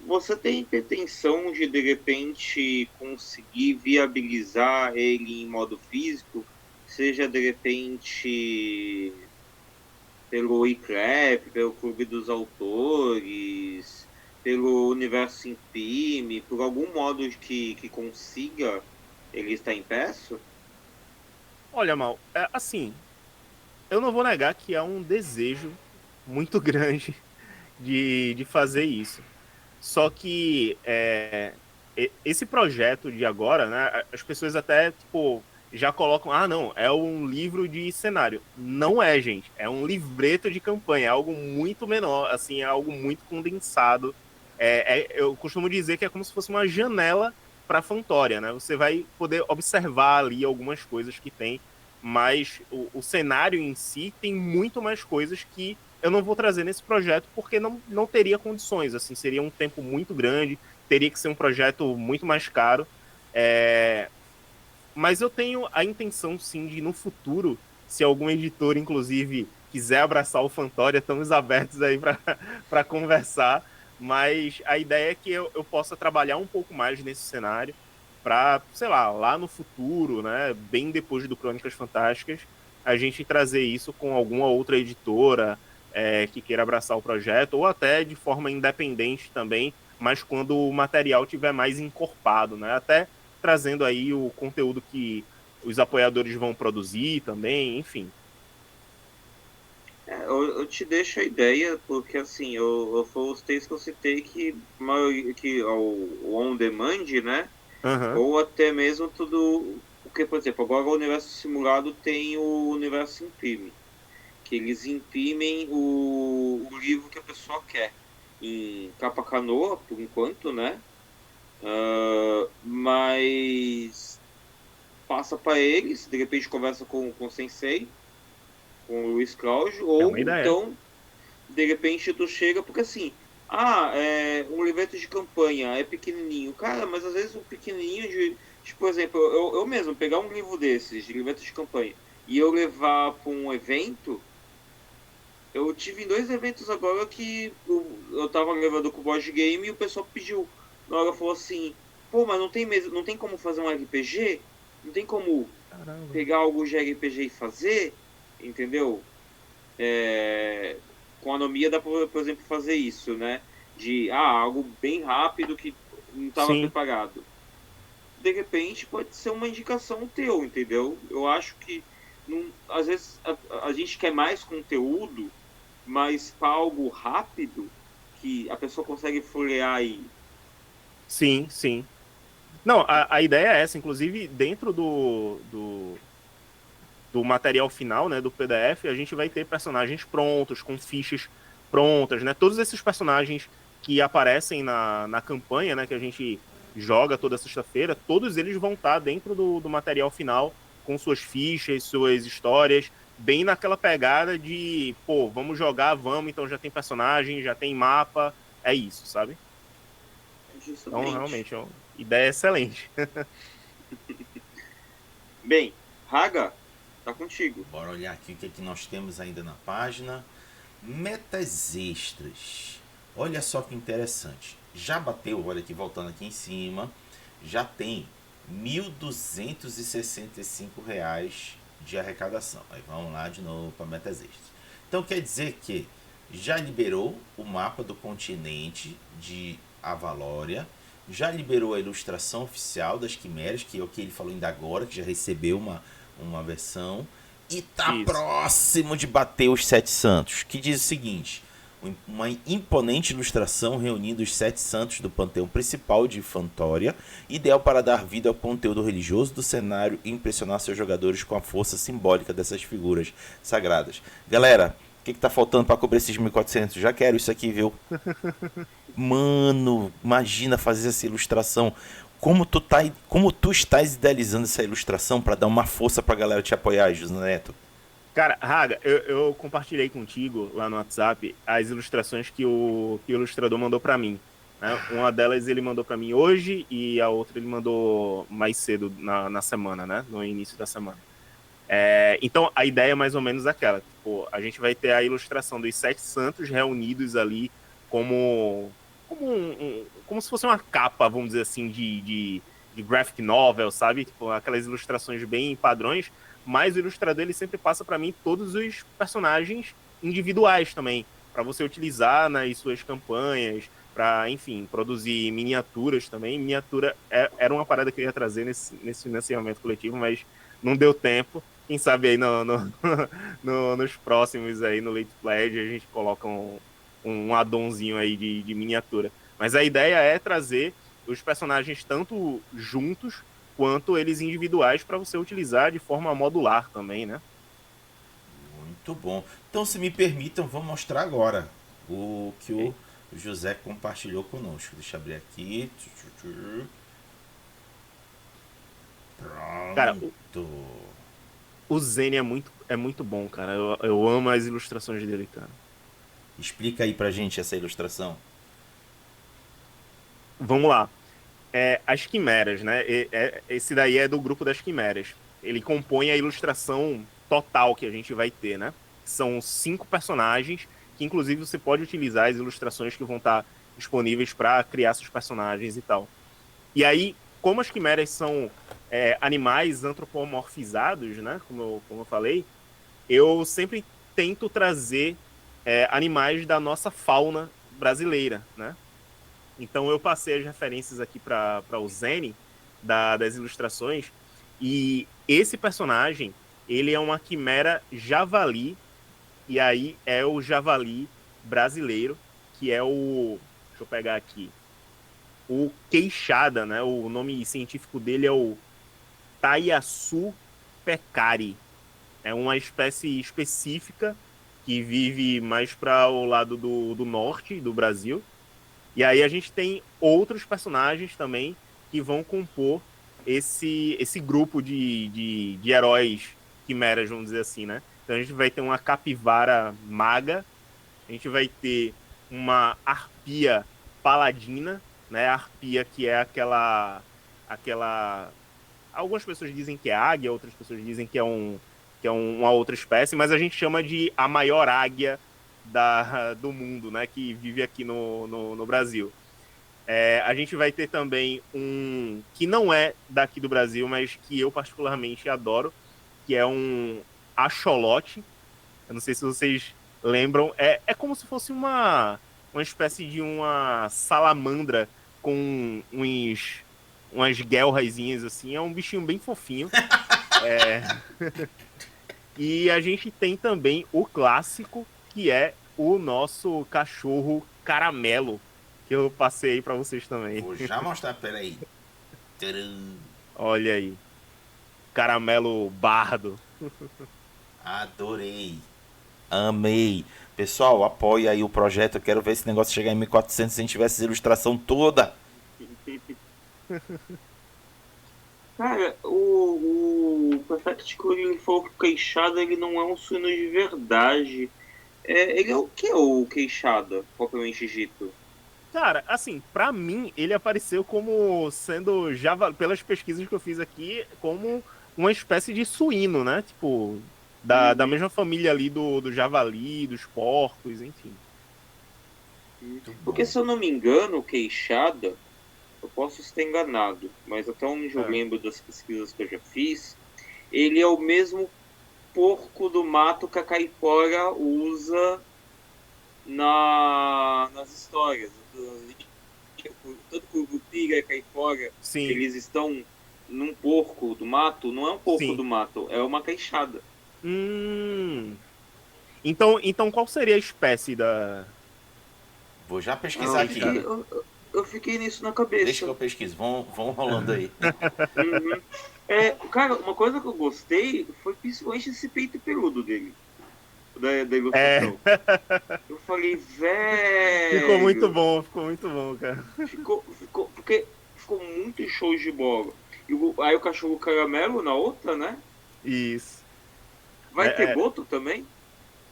Você tem pretensão de repente conseguir viabilizar ele em modo físico, seja de repente pelo ICREP, pelo Clube dos Autores, pelo Universo Imprime, por algum modo que consiga ele estar impresso?
Olha, Mal, assim, eu não vou negar que há um desejo muito grande de fazer isso. Só que esse projeto de agora, né, as pessoas até, tipo, já colocam, ah, não, é um livro de cenário. Não é, gente. É um livreto de campanha, é algo muito menor, assim, é algo muito condensado. Eu costumo dizer que é como se fosse uma janela para Fantória, né? Você vai poder observar ali algumas coisas que tem, mas o cenário em si tem muito mais coisas que eu não vou trazer nesse projeto porque não teria condições, assim, seria um tempo muito grande, teria que ser um projeto muito mais caro. É, mas eu tenho a intenção, sim, de no futuro, se algum editor, inclusive, quiser abraçar o Fantória, estamos abertos aí para conversar. Mas a ideia é que eu possa trabalhar um pouco mais nesse cenário para, sei lá no futuro, né, bem depois do Crônicas Fantásticas, a gente trazer isso com alguma outra editora que queira abraçar o projeto, ou até de forma independente também, mas quando o material tiver mais encorpado, né? Até trazendo aí o conteúdo que os apoiadores vão produzir também, enfim.
Eu te deixo a ideia, porque assim, foi os textos que eu citei que o on demand, né?
Uhum.
Ou até mesmo tudo. Porque, por exemplo, agora o universo simulado tem o universo imprime, que eles imprimem o livro que a pessoa quer. Em capa canoa, por enquanto, né? Mas passa para eles, de repente conversa com o Sensei, com o Luiz Cláudio,
É
ou
uma ideia.
então, de repente, tu chega, porque assim, um livreto de campanha é pequenininho. Cara, mas às vezes o pequenininho tipo, por exemplo, eu mesmo pegar um livro desses, de livreto de campanha, e eu levar para um evento, eu tive em 2 eventos agora que eu tava levando com o board game e o pessoal pediu. Na hora falou assim, pô, mas não tem como fazer um RPG? Não tem como
Caramba.
pegar algo de RPG e fazer? Entendeu? Com a Anomia dá pra, por exemplo, fazer isso, né? De algo bem rápido que não estava
Sim,
preparado. De repente pode ser uma indicação teu, entendeu? Eu acho que às vezes a gente quer mais conteúdo, mas para algo rápido que a pessoa consegue folhear e
sim, sim. Não, a ideia é essa, inclusive dentro do material final, né, do PDF, a gente vai ter personagens prontos, com fichas prontas, né? Todos esses personagens que aparecem na campanha, né, que a gente joga toda sexta-feira, todos eles vão estar dentro do material final, com suas fichas, suas histórias, bem naquela pegada de, pô, vamos jogar, vamos, então já tem personagem, já tem mapa, é isso, sabe? Então,
justamente.
realmente, é uma ideia excelente.
Bem, Raga, tá contigo.
Bora olhar aqui o que, é que nós temos ainda na página. Metas extras. Olha só que interessante. Já bateu, olha aqui, voltando aqui em cima, já tem R$ 1.265 de arrecadação. Aí vamos lá de novo para metas extras. Então quer dizer que já liberou o mapa do continente de Avalória, já liberou a ilustração oficial das quimeras, que é o que ele falou ainda agora, que já recebeu uma versão, e tá
Isso.
próximo de bater os 7 santos, que diz o seguinte: uma imponente ilustração reunindo os 7 santos do panteão principal de Fantória, ideal para dar vida ao conteúdo religioso do cenário e impressionar seus jogadores com a força simbólica dessas figuras sagradas. Galera, o que tá faltando para cobrir esses 1.400? Já quero isso aqui, viu? Mano, imagina fazer essa ilustração. Como tu estás idealizando essa ilustração para dar uma força pra galera te apoiar, José Neto?
Cara, Raga, eu compartilhei contigo lá no WhatsApp as ilustrações que o ilustrador mandou para mim. Né? Uma delas ele mandou para mim hoje e a outra ele mandou mais cedo na semana, né? No início da semana. Então a ideia é mais ou menos aquela. Tipo, a gente vai ter a ilustração dos 7 santos reunidos ali como se fosse uma capa, vamos dizer assim, de graphic novel, sabe? Tipo, aquelas ilustrações bem padrões, mas o ilustrador ele sempre passa para mim todos os personagens individuais também, para você utilizar nas suas campanhas, para, enfim, produzir miniaturas também. Miniatura era uma parada que eu ia trazer nesse financiamento coletivo, mas não deu tempo. Quem sabe aí nos próximos aí, no Late Pledge, a gente coloca um addonzinho aí de miniatura. Mas a ideia é trazer os personagens tanto juntos quanto eles individuais para você utilizar de forma modular também, né?
Muito bom. Então, se me permitam, vou mostrar agora o que o José compartilhou conosco. Deixa eu abrir aqui. Pronto.
Cara, o Zene é muito bom, cara. Eu amo as ilustrações dele, cara.
Explica aí pra gente essa ilustração.
Vamos lá. As quimeras, né? Esse daí é do grupo das quimeras. Ele compõe a ilustração total que a gente vai ter, né? São 5 personagens, que inclusive você pode utilizar as ilustrações que vão estar disponíveis para criar seus personagens e tal. E aí, como as quimeras são animais antropomorfizados, né? Como eu falei, eu sempre tento trazer animais da nossa fauna brasileira, né? Então eu passei as referências aqui para o Zene das ilustrações, e esse personagem, ele é uma quimera javali, e aí é o javali brasileiro, que é deixa eu pegar aqui, o queixada, né? O nome científico dele é o Taiaçu pecari. É uma espécie específica que vive mais para o lado do norte do Brasil. E aí a gente tem outros personagens também que vão compor esse grupo de heróis quimeras, vamos dizer assim, né? Então a gente vai ter uma capivara maga, a gente vai ter uma arpia paladina, né? A arpia que é aquela algumas pessoas dizem que é águia, outras pessoas dizem que é uma outra espécie, mas a gente chama de a maior águia do mundo, né? Que vive aqui no Brasil. A gente vai ter também um que não é daqui do Brasil, mas que eu particularmente adoro, que é um axolote. Eu não sei se vocês lembram. É como se fosse uma espécie de uma salamandra com umas guelrazinhas assim. É um bichinho bem fofinho. E a gente tem também o clássico, que é o nosso cachorro caramelo, que eu passei aí pra vocês também.
Vou já mostrar, peraí. Tcharam.
Olha aí. Caramelo bardo.
Adorei. Amei. Pessoal, apoia aí o projeto. Eu quero ver esse negócio chegar em 1400 se a gente tivesse essa ilustração toda.
Cara, o Perfect Curry ele falou que o Queixada ele não é um suíno de verdade. Ele é o que é o Queixada, propriamente dito?
Cara, assim, pra mim, ele apareceu como sendo, pelas pesquisas que eu fiz aqui, como uma espécie de suíno, né? Tipo, da mesma família ali do javali, dos porcos, enfim.
Porque se eu não me engano, o Queixada, eu posso estar enganado, mas até onde eu lembro das pesquisas que eu já fiz, ele é o mesmo porco do mato que a caipora usa nas histórias. Tanto Curupira e Caipora,
Sim.
eles estão num porco do mato, não é um porco
Sim.
do mato, é uma queixada.
Então qual seria a espécie da...
Vou já pesquisar aqui.
Eu fiquei nisso na cabeça.
Deixa que eu pesquiso. Vão rolando aí.
Cara, uma coisa que eu gostei foi principalmente esse peito peludo dele. Da ilustração. Eu falei, velho.
Ficou muito bom, cara.
Porque ficou muito show de bola. Aí o cachorro caramelo na outra, né?
Isso.
Vai ter boto também?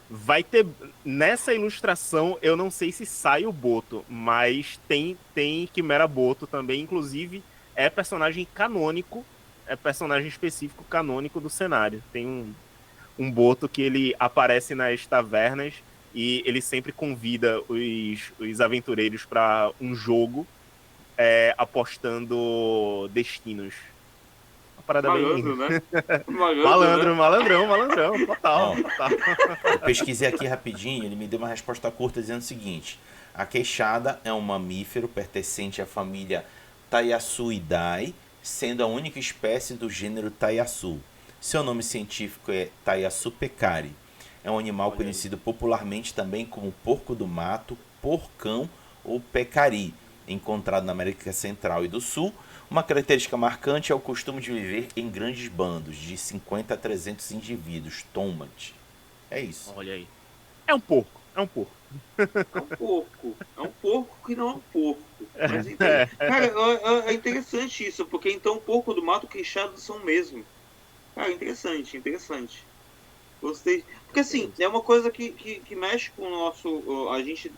Vai ter. Nessa ilustração, eu não sei se sai o Boto, mas tem Quimera Boto também. Inclusive, é personagem canônico, é personagem específico canônico do cenário. Tem um Boto que ele aparece nas tavernas e ele sempre convida os aventureiros para um jogo apostando destinos. Uma parada
Malandro,
bem...
né?
Malandrão, total.
Eu pesquisei aqui rapidinho, ele me deu uma resposta curta dizendo o seguinte: a queixada é um mamífero pertencente à família Tayassuidae, sendo a única espécie do gênero Tayassu. Seu nome científico é Tayassu pecari. É um animal conhecido popularmente também como porco do mato, porcão ou pecari, encontrado na América Central e do Sul. Uma característica marcante é o costume de viver em grandes bandos, de 50 a 300 indivíduos. Tomate. É isso.
Olha aí. É um porco.
É um porco que não é um porco. Mas, cara, é interessante isso, porque então o porco do mato e o queixado são o mesmo. Cara, interessante. Gostei. Porque assim, é uma coisa que mexe com o nosso... A gente...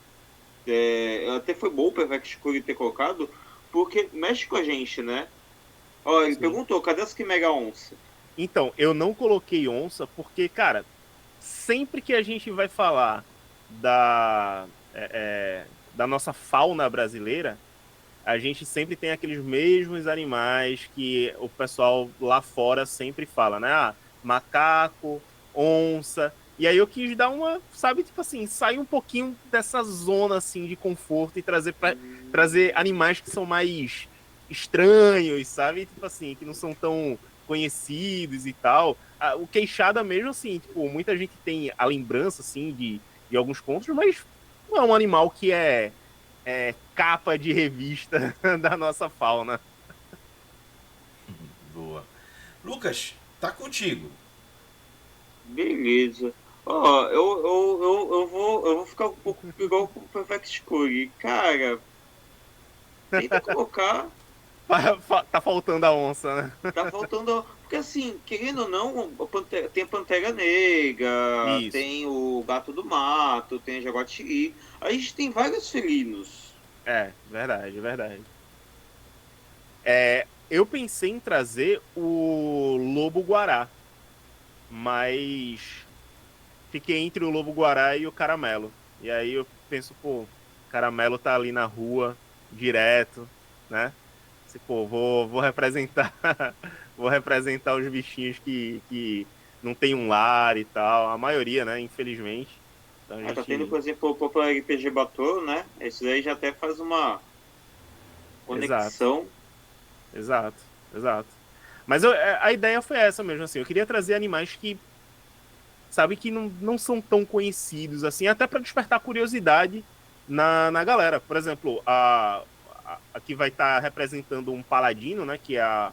até foi bom o Perfect Curry ter colocado, porque mexe com a gente, né? Ó, ele perguntou, cadê as Quimera Onça?
Então, eu não coloquei onça porque, cara, sempre que a gente vai falar da nossa fauna brasileira, a gente sempre tem aqueles mesmos animais que o pessoal lá fora sempre fala, né? Ah, macaco, onça. E aí eu quis dar uma, sabe, tipo assim, sair um pouquinho dessa zona, assim, de conforto e trazer animais que são mais estranhos, sabe? Tipo assim, que não são tão conhecidos e tal. O queixada mesmo, assim, tipo, muita gente tem a lembrança, assim, de alguns pontos, mas não é um animal que é capa de revista da nossa fauna.
Boa. Lucas, tá contigo.
Beleza. Ó, eu vou ficar um pouco igual com o Perfect Curry. Cara, tenta colocar
Tá faltando a onça, né?
Tá faltando. Porque assim, querendo ou não, tem a Pantera Negra,
Isso.
tem o Gato do Mato, tem a Jaguatiri. A gente tem vários felinos.
É, verdade, verdade. Eu pensei em trazer o lobo-guará, mas fiquei entre o lobo-guará e o caramelo. E aí eu penso, pô, o caramelo tá ali na rua, direto, né? Se, pô, vou representar, vou representar os bichinhos que não tem um lar e tal. A maioria, né? Infelizmente. Então a
Tá tendo,
gente.
por exemplo, o Popular RPG Battle, né? Esse daí já até faz uma
Exato,
conexão.
exato, exato. Mas a ideia foi essa mesmo, assim. Eu queria trazer animais que, sabe, que não são tão conhecidos, assim, até para despertar curiosidade na galera. Por exemplo, a que vai estar representando um paladino, né? Que é a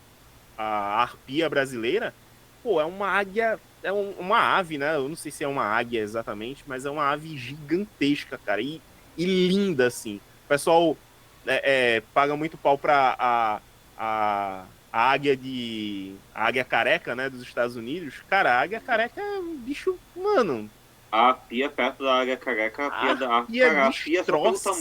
arpia brasileira, pô, é uma águia, uma ave, né? Eu não sei se é uma águia exatamente, mas é uma ave gigantesca, cara, e linda, assim. O pessoal paga muito pau pra a águia careca, né, dos Estados Unidos. Cara, a águia careca é um bicho, mano,
A pia perto da área careca, a
a
pia da.
arpia
Cara, a pia
destroça.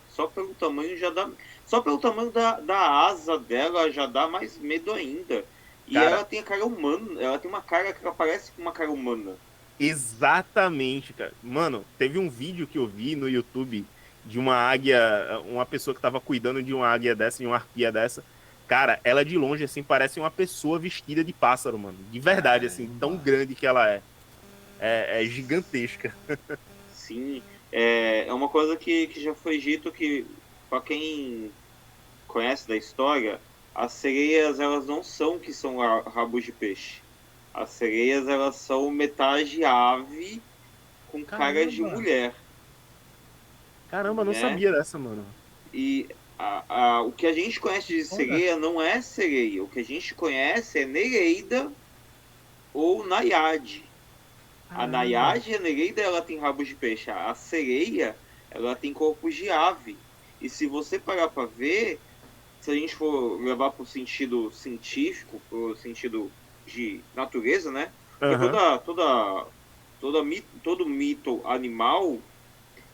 só pelo tamanho já dá. Só pelo tamanho da asa dela já dá mais medo ainda. E ela
Cara,
tem a cara humana, ela tem uma cara que ela parece com uma cara humana.
exatamente, cara. Mano, teve um vídeo que eu vi no YouTube de uma águia, uma pessoa que tava cuidando de uma águia dessa, de uma arpia dessa. Cara, ela de longe, assim, parece uma pessoa vestida de pássaro, mano. De verdade, assim, tão
Caramba.
grande que ela é. É gigantesca.
Sim, é uma coisa que já foi dito que, para quem conhece da história, as sereias elas não são que são rabos de peixe. As sereias elas são metade ave com cara de
Caramba.
mulher,
Caramba, não
né?
sabia dessa, mano.
E o que a gente conhece de
Olha.
sereia não é sereia. O que a gente conhece é Nereida ou Naiade. A
Caramba.
Naiade e a Nereida ela tem rabos de peixe. A sereia ela tem corpos de ave. E se você parar para ver, se a gente for levar para o sentido científico, para o sentido de natureza, né? Porque
Aham.
todo mito animal,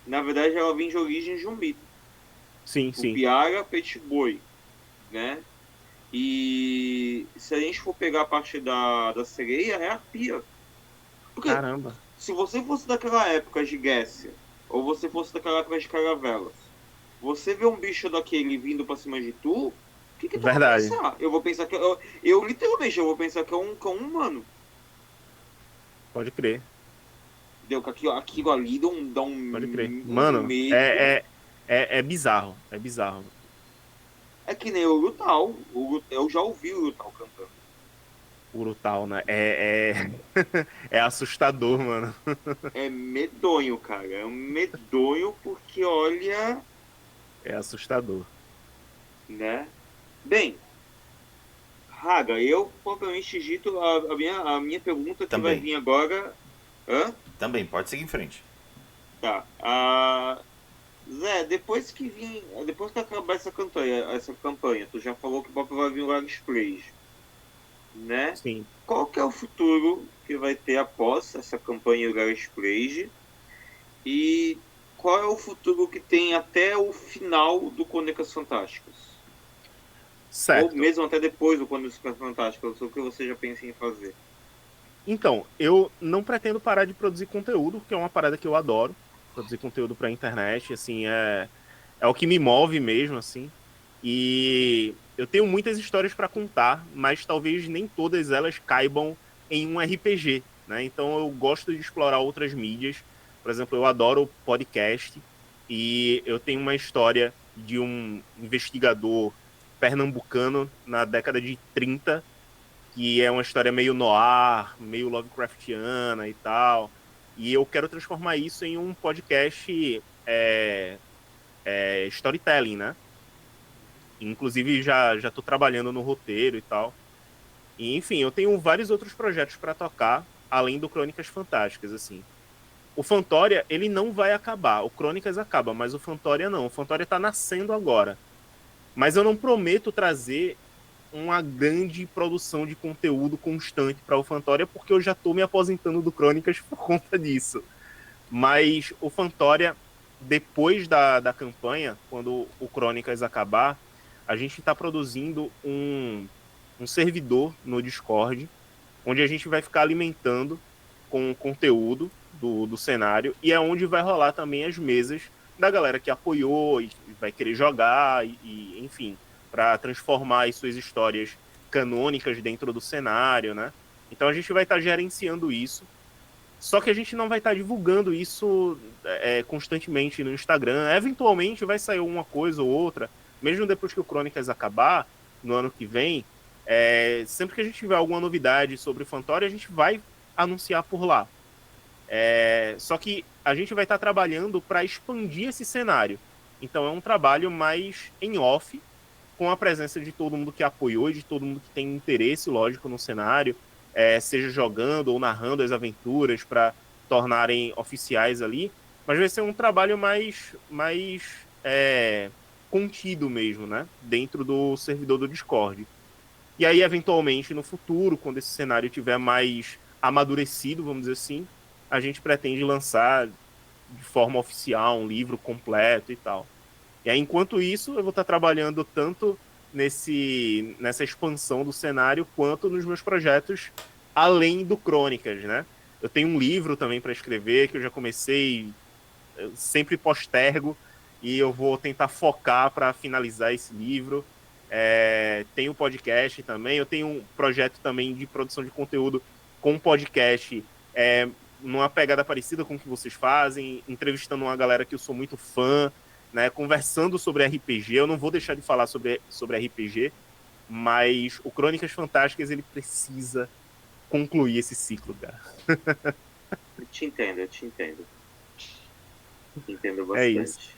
na verdade, ela vem de origens de um mito.
Sim,
O
sim.
Piara, Peixe Boi, né? E se a gente for pegar a parte da sereia, é a pia. Porque
Caramba.
se você fosse daquela época de Grécia, ou você fosse daquela época de Caravelas, você vê um bicho daquele vindo pra cima de tu, o que tu vai
Verdade.
pensar? Eu vou pensar que. Eu literalmente, eu vou pensar que é um humano.
Pode crer.
Entendeu? Que aquilo ali dá
Pode crer.
um
Mano,
medo.
é bizarro. É bizarro.
É que nem o Lutal. Eu já ouvi o Lutal cantando.
Urutau, né? É assustador, mano.
É medonho, cara. É um medonho porque olha,
É assustador.
né? Bem, Raga, eu propriamente dito, a minha pergunta que vai
Também.
vir agora. Hã?
Também, pode seguir em frente.
Tá. Zé, depois que acabar essa campanha, tu já falou que o Pop vai vir o Lares Plays, né?
Sim.
Qual que é o futuro que vai ter após essa campanha do Lares Plays? E qual é o futuro que tem até o final do Conecas Fantásticas? Ou
Certo.
mesmo até depois do Conecas Fantásticas, o que você já pensa em fazer?
Então, eu não pretendo parar de produzir conteúdo, que é uma parada que eu adoro. Produzir conteúdo pra internet, assim, é o que me move mesmo, assim. E eu tenho muitas histórias para contar, mas talvez nem todas elas caibam em um RPG, né? Então eu gosto de explorar outras mídias. Por exemplo, eu adoro podcast e eu tenho uma história de um investigador pernambucano na década de 30, que é uma história meio noir, meio Lovecraftiana e tal. E eu quero transformar isso em um podcast storytelling, né? Inclusive, já estou trabalhando no roteiro e tal. E, enfim, eu tenho vários outros projetos para tocar, além do Crônicas Fantásticas, assim. O Fantória, ele não vai acabar. O Crônicas acaba, mas o Fantória não. O Fantória está nascendo agora. Mas eu não prometo trazer uma grande produção de conteúdo constante para o Fantória, porque eu já estou me aposentando do Crônicas por conta disso. Mas o Fantória, depois da campanha, quando o Crônicas acabar, a gente está produzindo um servidor no Discord, onde a gente vai ficar alimentando com conteúdo do cenário, e é onde vai rolar também as mesas da galera que apoiou e vai querer jogar, enfim, para transformar as suas histórias canônicas dentro do cenário, né? Então a gente vai estar gerenciando isso. Só que a gente não vai estar divulgando isso constantemente no Instagram. Eventualmente vai sair uma coisa ou outra, mesmo depois que o Crônicas acabar, no ano que vem. Sempre que a gente tiver alguma novidade sobre o Fantória, a gente vai anunciar por lá. Só que a gente vai estar trabalhando para expandir esse cenário. Então é um trabalho mais em off, com a presença de todo mundo que apoiou e de todo mundo que tem interesse, lógico, no cenário, seja jogando ou narrando as aventuras para tornarem oficiais ali, mas vai ser um trabalho mais contido mesmo, né? Dentro do servidor do Discord. E aí, eventualmente, no futuro, quando esse cenário estiver mais amadurecido, vamos dizer assim, a gente pretende lançar de forma oficial um livro completo e tal. E aí, enquanto isso, eu vou estar trabalhando tanto nessa expansão do cenário, quanto nos meus projetos além do Crônicas, né? Eu tenho um livro também para escrever, que eu já comecei, eu sempre postergo, e eu vou tentar focar para finalizar esse livro. Tenho um podcast também, eu tenho um projeto também de produção de conteúdo com podcast, numa pegada parecida com o que vocês fazem, entrevistando uma galera que eu sou muito fã, né, conversando sobre RPG. Eu não vou deixar de falar sobre RPG, mas o Crônicas Fantásticas, ele precisa concluir esse ciclo, cara.
Eu te entendo. Entendo
É isso.
bastante.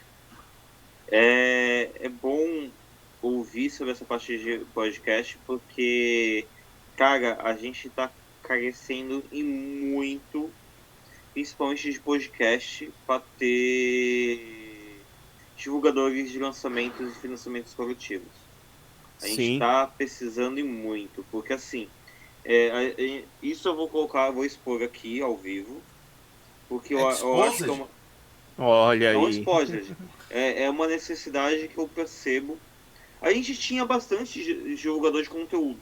É bom ouvir sobre essa parte de podcast, porque, cara, a gente tá carecendo em muito, principalmente de podcast, para ter divulgadores de lançamentos e financiamentos coletivos. A gente tá precisando em muito, porque assim, isso eu vou expor aqui ao vivo, porque eu acho que é uma...
Olha aí.
Não spoiler, é uma necessidade que eu percebo. A gente tinha bastante divulgador de conteúdo.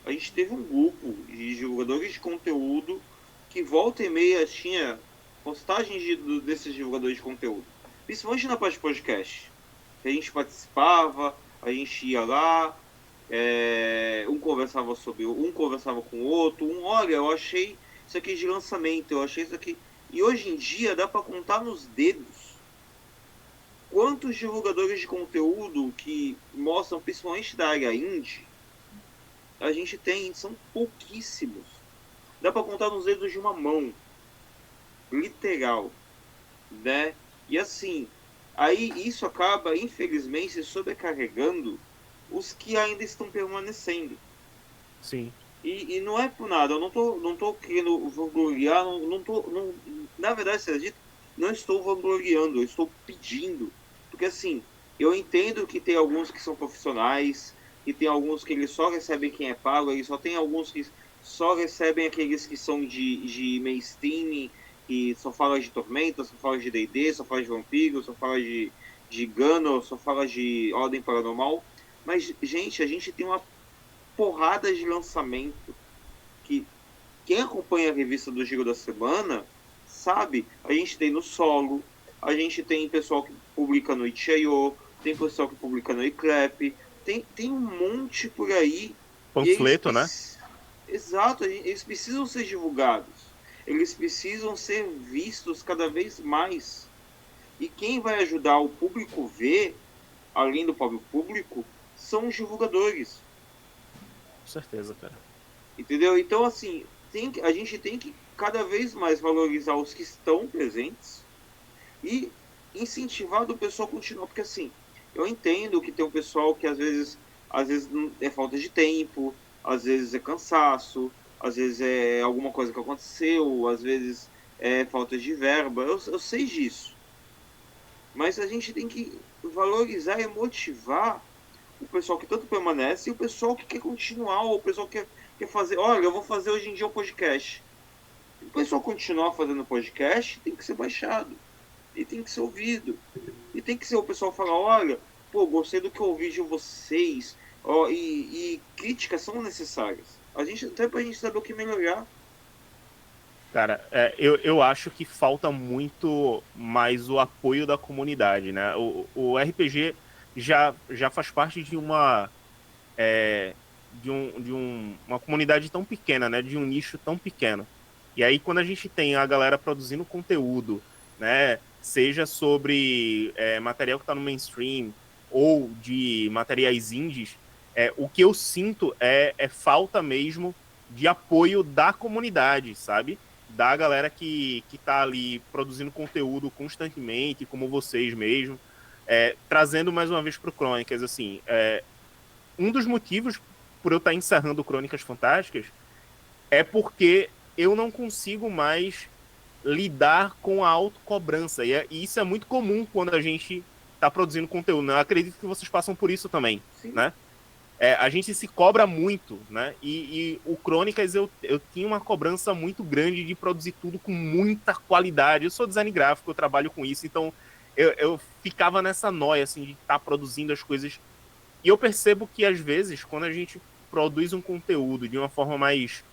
A gente teve um grupo de divulgadores de conteúdo que volta e meia tinha postagens desses divulgadores de conteúdo. Principalmente na parte de podcast. A gente participava, a gente ia lá, um conversava com o outro, olha, eu achei isso aqui de lançamento, eu achei isso aqui. E hoje em dia dá para contar nos dedos quantos divulgadores de conteúdo que mostram, principalmente da área indie, a gente tem. São pouquíssimos. Dá para contar nos dedos de uma mão. Literal. Né? E assim, aí isso acaba, infelizmente, sobrecarregando os que ainda estão permanecendo.
Sim.
E não é por nada, eu não tô querendo vangloriar, na verdade, Sérgio, não estou vangloriando, eu estou pedindo. Porque assim, eu entendo que tem alguns que são profissionais, e tem alguns que eles só recebem quem é pago, e só tem alguns que só recebem aqueles que são de mainstream, e só fala de Tormenta, só fala de D&D, só fala de Vampiro, só fala de Gunner, só fala de Ordem Paranormal. Mas, gente, a gente tem uma porrada de lançamento que quem acompanha a revista do Giro da Semana sabe. A gente tem no Solo, a gente tem pessoal que publica no Itch.io, tem pessoal que publica no iClap, tem um monte por aí.
Panfleto, né?
Exato, eles precisam ser divulgados, eles precisam ser vistos cada vez mais. E quem vai ajudar o público ver, além do próprio público, são os divulgadores.
Com certeza, cara.
Entendeu? Então, assim, a gente tem que cada vez mais valorizar os que estão presentes e incentivar o pessoal a continuar. Porque, assim, eu entendo que tem um pessoal que às vezes é falta de tempo, às vezes é cansaço, às vezes é alguma coisa que aconteceu, às vezes é falta de verba. Eu sei disso. Mas a gente tem que valorizar e motivar o pessoal que tanto permanece e o pessoal que quer continuar, ou o pessoal que quer fazer, olha, eu vou fazer hoje em dia um podcast. O pessoal continuar fazendo podcast tem que ser baixado, e tem que ser ouvido, e tem que ser o pessoal falar, olha, pô, gostei do que eu ouvi de vocês, ó, e críticas são necessárias. A gente, até pra gente saber o que melhorar.
Cara, eu acho que falta muito mais o apoio da comunidade, né? O RPG já faz parte de uma comunidade tão pequena, né? De um nicho tão pequeno. E aí, quando a gente tem a galera produzindo conteúdo, né? Seja sobre material que está no mainstream ou de materiais indies, o que eu sinto é falta mesmo de apoio da comunidade, sabe? Da galera que tá ali produzindo conteúdo constantemente, como vocês mesmo, trazendo mais uma vez para o Crônicas, assim, um dos motivos por eu estar encerrando Crônicas Fantásticas é porque eu não consigo mais lidar com a autocobrança. E isso é muito comum quando a gente está produzindo conteúdo, né? Eu acredito que vocês passam por isso também,
Sim.
né? A gente se cobra muito, né? E o Crônicas eu tinha uma cobrança muito grande de produzir tudo com muita qualidade. Eu sou design gráfico, eu trabalho com isso, então eu ficava nessa noia, assim, de estar produzindo as coisas. E eu percebo que, às vezes, quando a gente produz um conteúdo de uma forma mais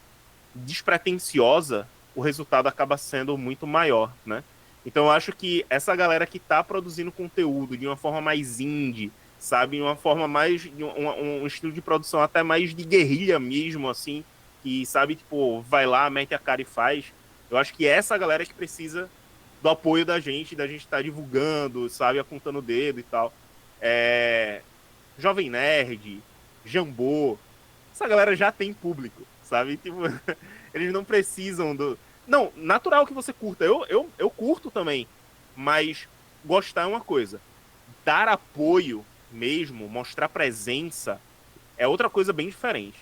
despretensiosa, o resultado acaba sendo muito maior, né? Então eu acho que essa galera que está produzindo conteúdo de uma forma mais indie, sabe, de uma forma mais de um estilo de produção até mais de guerrilha mesmo, assim, que sabe, tipo, vai lá, mete a cara e faz. Eu acho que é essa galera que precisa do apoio da gente estar divulgando, sabe, apontando o dedo e tal. Jovem Nerd, Jambô, essa galera já tem público, sabe? Tipo, eles não precisam do. Não, natural que você curta. Eu curto também. Mas gostar é uma coisa. Dar apoio mesmo, mostrar presença, é outra coisa bem diferente.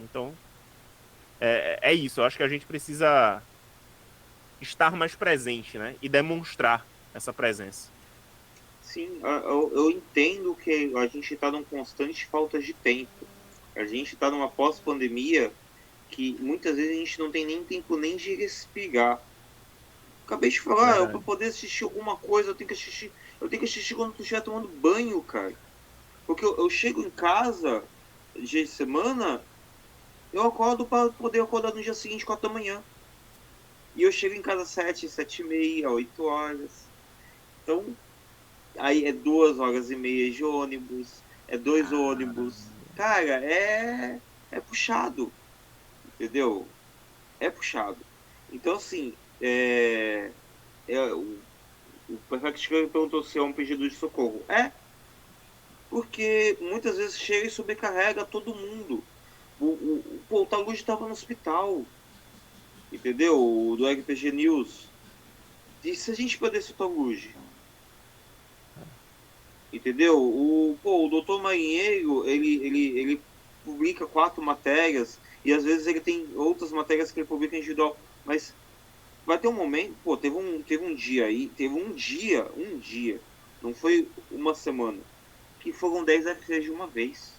Então, é isso. Eu acho que a gente precisa estar mais presente, né? E demonstrar essa presença.
Sim, eu entendo que a gente está num constante falta de tempo. A gente está numa pós-pandemia que muitas vezes a gente não tem nem tempo nem de respirar. Acabei de falar, eu para
Verdade.
poder assistir alguma coisa, eu tenho que assistir quando tu estiver tomando banho, cara. Porque eu chego em casa, dia de semana, eu acordo para poder acordar no dia seguinte, 4 da manhã. E eu chego em casa 7, 7h30, 8 horas. Então, aí é 2 horas e meia de ônibus, é dois ônibus.
Caramba.
Cara, é puxado, entendeu? É puxado. Então, assim, o Perfect Club perguntou se é um pedido de socorro. Porque muitas vezes chega e sobrecarrega todo mundo. Pô, o Talude estava no hospital, entendeu? O do RPG News. E se a gente perdesse o Talude? Entendeu? O Doutor Marinheiro, ele publica 4 matérias e às vezes ele tem outras matérias que ele publica individual. Mas vai ter um momento, pô, teve um dia aí, um dia, não foi uma semana, que foram 10 FCs de uma vez.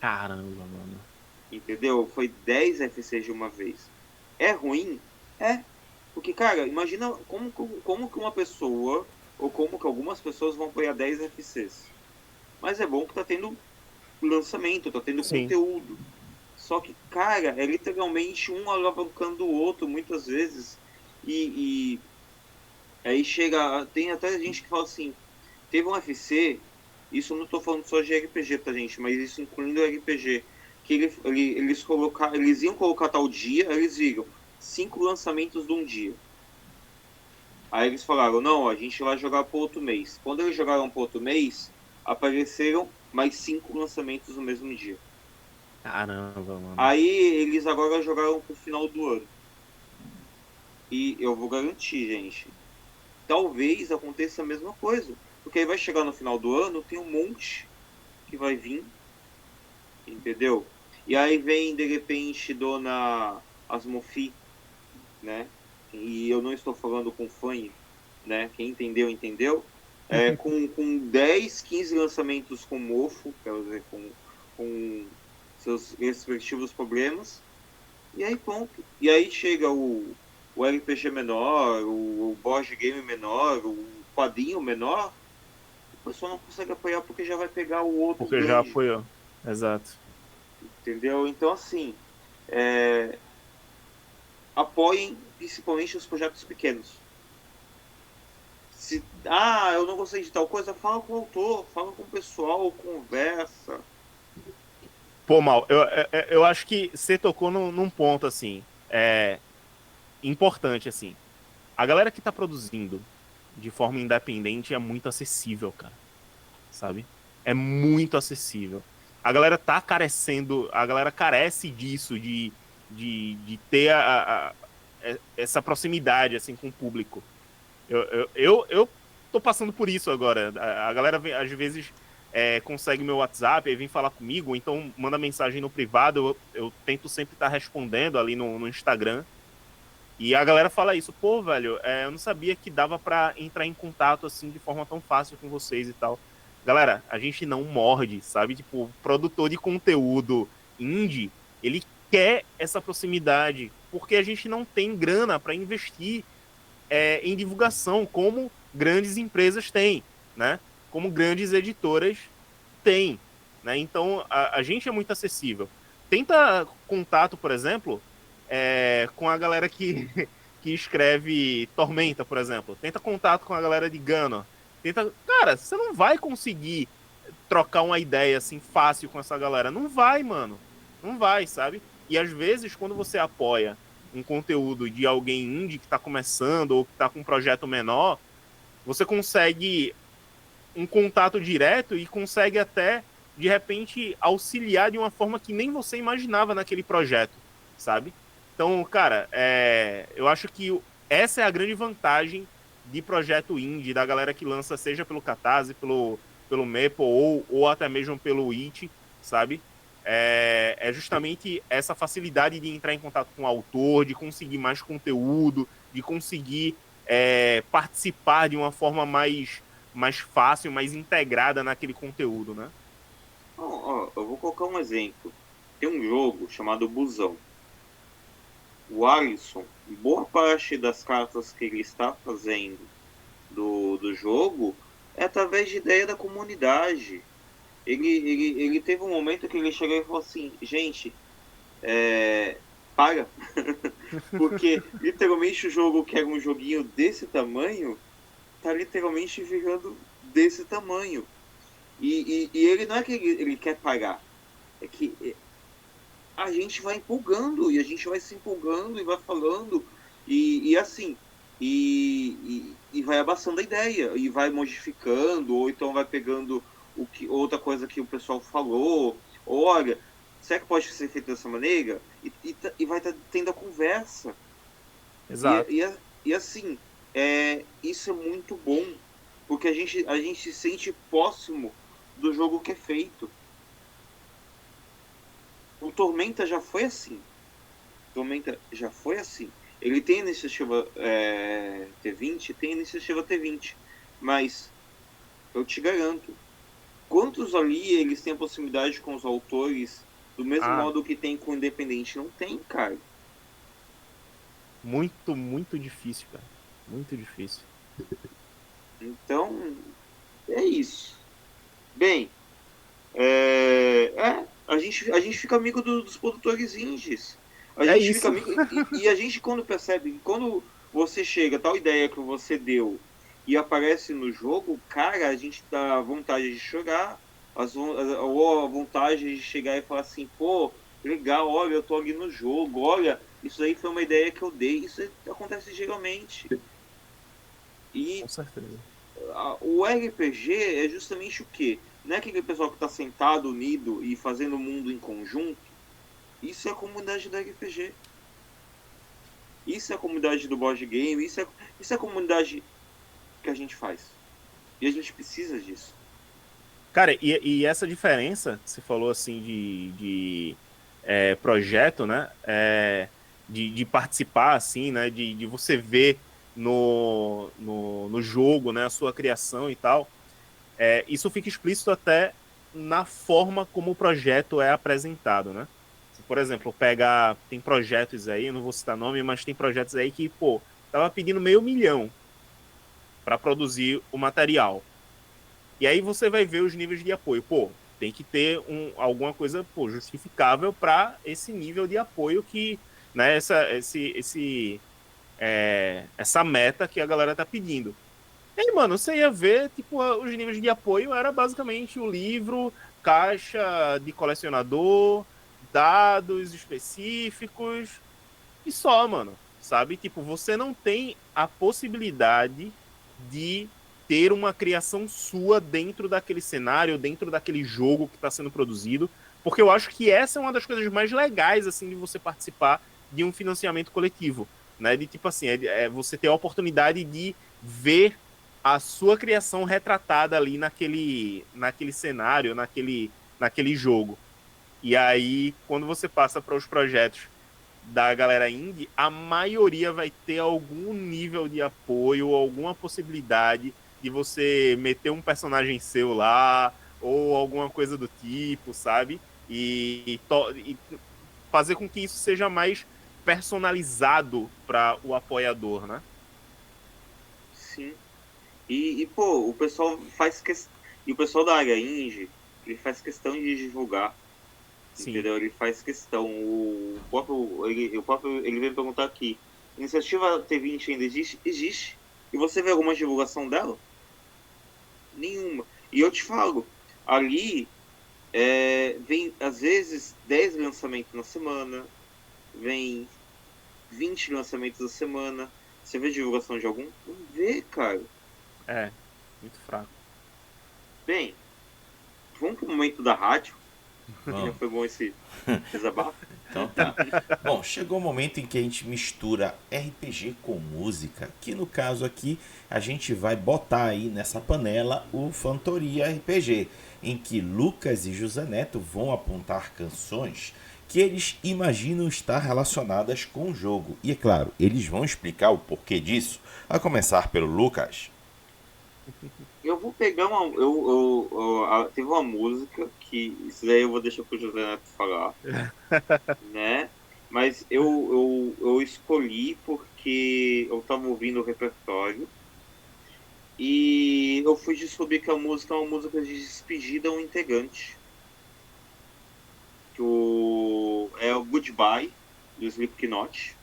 Caramba, mano.
Entendeu? Foi 10 FCs de uma vez. É ruim? É. Porque, cara, imagina como que uma pessoa, ou como que algumas pessoas vão apoiar 10 FCs. Mas é bom que tá tendo lançamento, tá tendo
Sim.
conteúdo. Só que, cara, é literalmente um alavancando o outro muitas vezes. E aí chega. Tem até gente que fala assim: teve um FC, isso eu não tô falando só de RPG, tá, gente? Mas isso incluindo o RPG. Que eles iam colocar tal dia, aí eles viram 5 lançamentos de um dia. Aí eles falaram: não, a gente vai jogar para outro mês. Quando eles jogaram para outro mês, apareceram mais 5 lançamentos no mesmo dia.
Caramba, mano.
Aí eles agora jogaram pro final do ano. E eu vou garantir, gente. Talvez aconteça a mesma coisa. Porque aí vai chegar no final do ano, tem um monte que vai vir, entendeu? E aí vem, de repente, Dona Asmofi, né? E eu não estou falando com fanho, né? Quem entendeu, entendeu. com 10, 15 lançamentos com mofo, quer dizer, com seus respectivos problemas, e aí ponto. E aí chega o RPG menor, o board game menor, o quadrinho menor, o pessoal não consegue apoiar porque já vai pegar o outro
Porque já
grande,
apoiou. Exato.
entendeu? Então, assim, é, apoiem principalmente os projetos pequenos. Se, eu não gostei de tal coisa, fala com o autor, fala com o pessoal, conversa.
Pô, Mal, eu acho que você tocou num ponto, assim, importante, assim. A galera que tá produzindo de forma independente é muito acessível, cara. Sabe? É muito acessível. A galera tá carecendo, a galera carece disso, de ter essa proximidade, assim, com o público. Eu tô passando por isso agora. A galera, às vezes, consegue meu WhatsApp, aí vem falar comigo, então manda mensagem no privado, eu tento sempre estar respondendo ali no Instagram. E a galera fala isso, pô, velho, eu não sabia que dava pra entrar em contato assim de forma tão fácil com vocês e tal. Galera, a gente não morde, sabe? Tipo, produtor de conteúdo indie, ele quer essa proximidade, porque a gente não tem grana para investir em divulgação, como grandes empresas têm, né? Como grandes editoras têm, né? Então, a gente é muito acessível. Tenta contato, por exemplo, com a galera que escreve Tormenta, por exemplo. Tenta contato com a galera de Gano. Tenta, cara, você não vai conseguir trocar uma ideia assim fácil com essa galera. Não vai, mano. Não vai, sabe? E às vezes, quando você apoia um conteúdo de alguém indie que está começando ou que está com um projeto menor, você consegue um contato direto e consegue até, de repente, auxiliar de uma forma que nem você imaginava naquele projeto, sabe? Então, cara, eu acho que essa é a grande vantagem de projeto indie, da galera que lança, seja pelo Catarse, pelo Maple ou até mesmo pelo It, sabe? Justamente essa facilidade de entrar em contato com o autor, de conseguir mais conteúdo, de conseguir participar de uma forma mais fácil, mais integrada naquele conteúdo, né?
Eu vou colocar um exemplo. Tem um jogo chamado Busão. O Alisson, boa parte das cartas que ele está fazendo do jogo é através de ideia da comunidade. Ele teve um momento que ele chegou e falou assim, gente, para. Porque literalmente o jogo, que era um joguinho desse tamanho, tá literalmente virando desse tamanho. E ele não é que ele quer pagar, é que a gente vai empolgando, e a gente vai se empolgando e vai falando, e assim, e vai abaçando a ideia, e vai modificando, ou então vai pegando outra coisa que o pessoal falou, ou olha, será que pode ser feito dessa maneira? E vai tendo a conversa.
Exato.
E assim, isso é muito bom, porque a gente se sente próximo do jogo que é feito. O Tormenta já foi assim. Tormenta já foi assim. Ele tem a iniciativa T20, tem a iniciativa T20, mas eu te garanto, quantos ali eles têm a proximidade com os autores do mesmo modo que tem com o Independente? Não tem, cara.
Muito, muito difícil, cara. Muito difícil.
Então, é isso. Bem, a gente fica amigo dos produtores indies. A gente
isso.
fica amigo. E a gente, quando percebe, quando você chega, tal ideia que você deu e aparece no jogo, cara, a gente dá vontade de chorar, ou a vontade de chegar e falar assim, pô, legal, olha, eu tô ali no jogo, olha, isso aí foi uma ideia que eu dei. Isso acontece geralmente. E
com certeza.
o RPG é justamente o quê? Não é aquele pessoal que está sentado, unido e fazendo o mundo em conjunto. Isso é a comunidade do RPG. Isso é a comunidade do board game. Isso é a comunidade que a gente faz. E a gente precisa disso.
Cara, e essa diferença, você falou assim de projeto, né? De participar, assim, né? De você ver no jogo, né, a sua criação e tal, isso fica explícito até na forma como o projeto é apresentado, né? Se, por exemplo, tem projetos aí, eu não vou citar nome, mas tem projetos aí que, pô, tava pedindo 500.000 para produzir o material. E aí você vai ver os níveis de apoio. Pô, tem que ter alguma coisa, pô, justificável para esse nível de apoio que, né, essa meta que a galera tá pedindo. E aí, mano, você ia ver, tipo, os níveis de apoio era basicamente o livro, caixa de colecionador, dados específicos e só, mano. Sabe? Tipo, você não tem a possibilidade de ter uma criação sua dentro daquele cenário, dentro daquele jogo que está sendo produzido, porque eu acho que essa é uma das coisas mais legais, assim, de você participar de um financiamento coletivo, né? De tipo assim, você ter a oportunidade de ver a sua criação retratada ali naquele cenário, naquele jogo. E aí, quando você passa para os projetos da galera indie, a maioria vai ter algum nível de apoio, alguma possibilidade de você meter um personagem seu lá, ou alguma coisa do tipo, sabe? E fazer com que isso seja mais personalizado para o apoiador, né?
Sim. Pô, o pessoal faz questão. E o pessoal da área indie, ele faz questão de divulgar,
Sim.
entendeu? Ele faz questão. Ele veio perguntar aqui: iniciativa T20 ainda existe? Existe. E você vê alguma divulgação dela? Nenhuma. E eu te falo, ali vem às vezes 10 lançamentos na semana, vem 20 lançamentos na semana. Você vê divulgação de algum? Não vê, cara.
Muito fraco.
Bem, vamos pro momento da rádio. Já
Vamos.
foi bom esse desabafo?
Então tá. Bom, chegou o momento em que a gente mistura RPG com música, que no caso aqui a gente vai botar aí nessa panela o Fantoria RPG, em que Lucas e José Neto vão apontar canções que eles imaginam estar relacionadas com o jogo. E é claro, eles vão explicar o porquê disso, a começar pelo Lucas.
Eu vou pegar uma. Teve uma música que. Isso daí eu vou deixar pro José Neto falar, né? Mas eu escolhi porque eu tava ouvindo o repertório e eu fui descobrir que a música é uma música de despedida a um integrante. É o Goodbye, do Slipknot,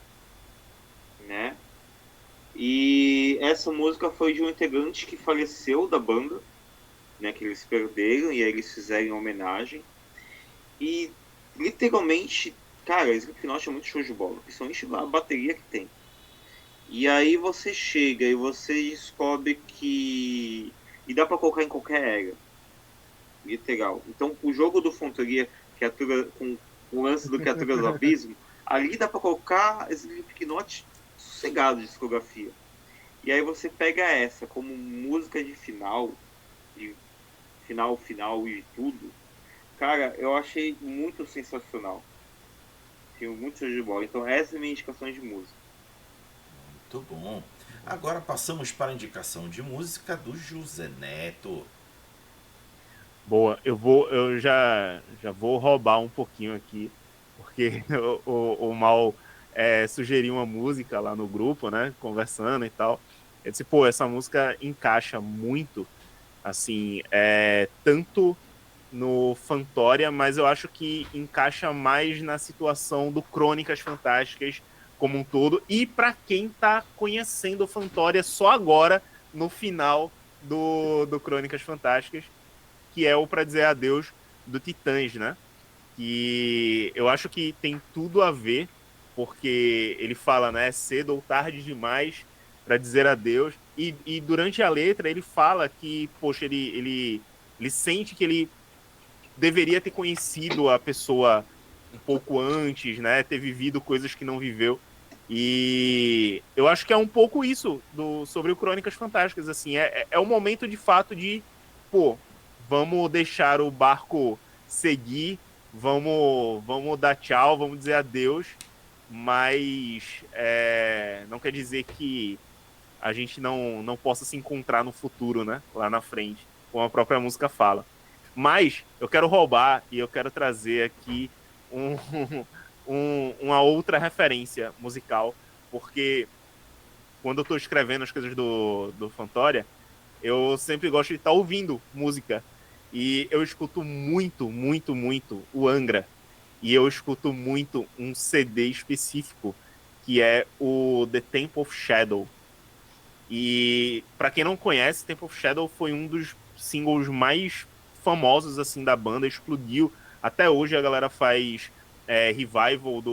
né? E essa música foi de um integrante que faleceu da banda, né? Que eles perderam e aí eles fizeram em homenagem. E literalmente, cara, Slipknot é muito show de bola, principalmente a bateria que tem. E aí você chega e você descobre que. E dá pra colocar em qualquer era. Literal. Então, o jogo do Fontoria, com o lance do Criatura do Abismo, ali dá pra colocar Slipknot sossegado de discografia. E aí você pega essa como música de final e tudo. Cara, eu achei muito sensacional. Tinha muito show de bola. Então, essa é a minha indicação de música.
Muito bom. Agora passamos para a indicação de música do José Neto.
Boa, eu já vou roubar um pouquinho aqui, porque o Mal sugeriu uma música lá no grupo, né, conversando e tal. Eu disse, pô, essa música encaixa muito, assim, tanto no Fantoria, mas eu acho que encaixa mais na situação do Crônicas Fantásticas como um todo, e para quem tá conhecendo o Fantoria só agora, no final do Crônicas Fantásticas, que é o Pra Dizer Adeus do Titãs, né? Que eu acho que tem tudo a ver, porque ele fala, né, cedo ou tarde demais para dizer adeus, e durante a letra ele fala que, poxa, ele sente que ele deveria ter conhecido a pessoa um pouco antes, né, ter vivido coisas que não viveu, e eu acho que é um pouco isso sobre o Crônicas Fantásticas, assim, é o momento de fato de, pô, vamos deixar o barco seguir, vamos dar tchau, vamos dizer adeus, mas não quer dizer que a gente não possa se encontrar no futuro, né? Lá na frente, como a própria música fala. Mas eu quero roubar e eu quero trazer aqui um, uma outra referência musical, porque quando eu estou escrevendo as coisas do Fantoria, eu sempre gosto de estar ouvindo música. E eu escuto muito, muito, muito o Angra. E eu escuto muito um CD específico, que é o The Temple of Shadow. E para quem não conhece, Temple of Shadow foi um dos singles mais famosos assim da banda, explodiu. Até hoje a galera faz revival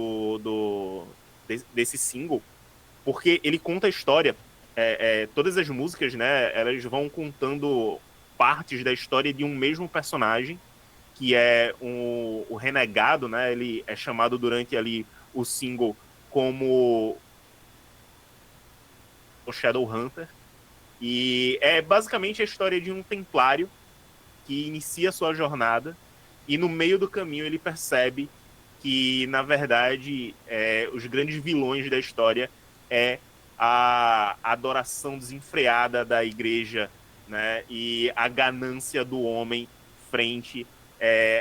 desse single, porque ele conta a história. Todas as músicas, né, elas vão contando partes da história de um mesmo personagem, que é o Renegado, né? Ele é chamado durante ali o single como o Shadowhunter. E é basicamente a história de um templário que inicia a sua jornada e no meio do caminho ele percebe que, na verdade, os grandes vilões da história é a adoração desenfreada da igreja, né, e a ganância do homem frente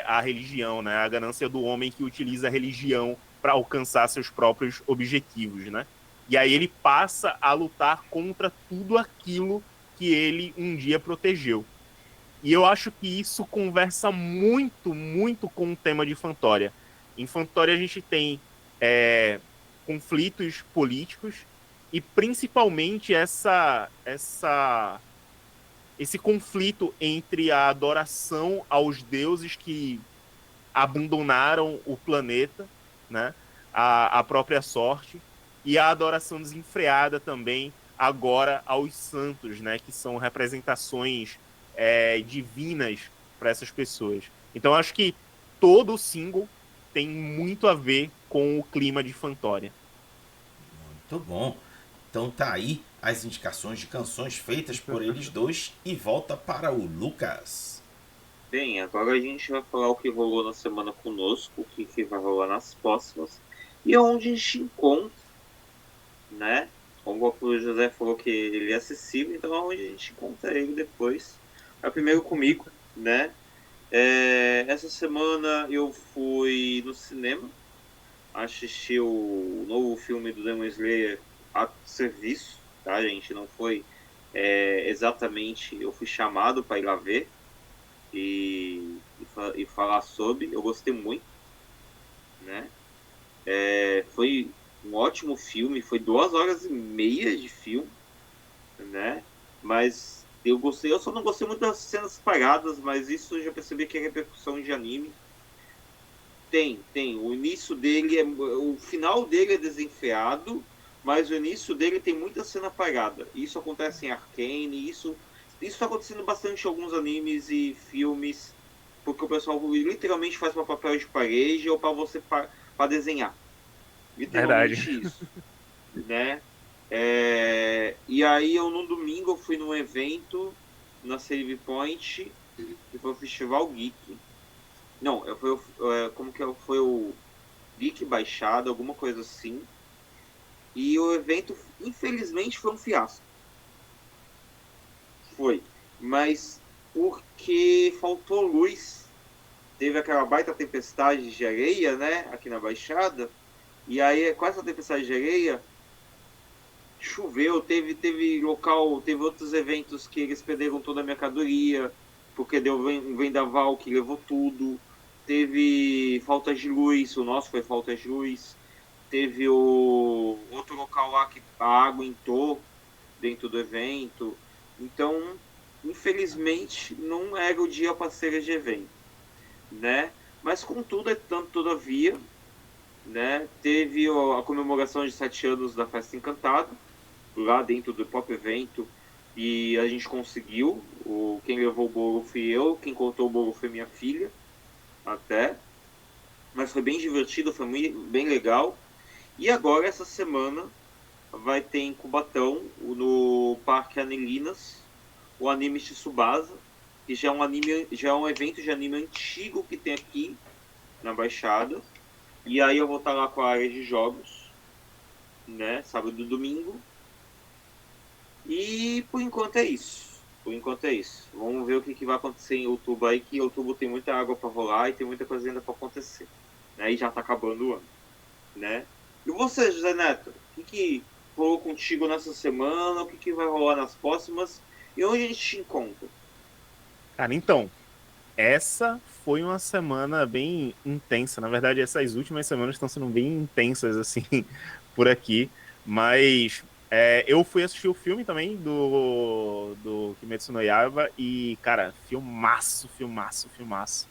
à religião, né, a ganância do homem que utiliza a religião para alcançar seus próprios objetivos, né? E aí ele passa a lutar contra tudo aquilo que ele um dia protegeu. E eu acho que isso conversa muito, muito com o tema de Fantoria. Em Fantoria a gente tem conflitos políticos e principalmente esse conflito entre a adoração aos deuses que abandonaram o planeta, né, a própria sorte, e a adoração desenfreada também agora aos santos, né, que são representações divinas para essas pessoas. Então acho que todo o single tem muito a ver com o clima de Fantoria.
Muito bom. Então tá aí as indicações de canções feitas por eles dois e volta para o Lucas.
Bem, agora a gente vai falar o que rolou na semana conosco, o que vai rolar nas próximas e onde a gente encontra, né? Como o José falou que ele é acessível, então onde a gente encontra ele depois. Primeiro comigo, né? Essa semana eu fui no cinema assistir o novo filme do Demon Slayer, Ato de Serviço, tá, gente? Não foi exatamente, eu fui chamado para ir lá ver e falar sobre. Eu gostei muito, né? Foi um ótimo filme, foi 2 horas e meia de filme, né? Mas eu gostei, eu só não gostei muito das cenas paradas, mas isso eu já percebi que é repercussão de anime. Tem. O início dele o final dele é desenfreado, mas o início dele tem muita cena parada. Isso acontece em Arcane, isso está acontecendo bastante em alguns animes e filmes, porque o pessoal literalmente faz para papel de parede ou para você para desenhar.
Verdade.
Literalmente isso, né? E aí eu no domingo eu fui num evento na Save Point, que foi o Festival Geek. Não, como que foi o Geek Baixada, alguma coisa assim. E o evento, infelizmente, foi um fiasco. Foi. Mas porque faltou luz. Teve aquela baita tempestade de areia, né? Aqui na Baixada. E aí, com essa tempestade de areia, choveu, teve local, teve outros eventos que eles perderam toda a mercadoria, porque deu um vendaval que levou tudo. Teve falta de luz, o nosso foi falta de luz. Teve o outro local lá que a água entrou dentro do evento. Então, infelizmente, não era o dia parceira de evento, né? Mas contudo, todavia, né? Teve a comemoração de 7 anos da Festa Encantada, lá dentro do próprio evento, e a gente conseguiu. Quem levou o bolo fui eu, quem cortou o bolo foi minha filha, até. Mas foi bem divertido, foi bem legal. E agora, essa semana, vai ter em Cubatão, no Parque Anelinas, o anime Tsubasa, que já é um evento de anime antigo que tem aqui na Baixada. E aí eu vou estar lá com a área de jogos, né, sábado e domingo. E por enquanto é isso. Por enquanto é isso. Vamos ver o que vai acontecer em outubro aí, que em outubro tem muita água para rolar e tem muita coisa ainda para acontecer. Né? E já tá acabando o ano. Né? E você, José Neto? O que rolou contigo nessa semana? O que vai rolar nas próximas? E onde a gente te encontra?
Cara, então, essa foi uma semana bem intensa. Na verdade, essas últimas semanas estão sendo bem intensas, assim, por aqui. Mas eu fui assistir o filme também do Kimetsu no Yaiba e, cara, filmaço, filmaço, filmaço.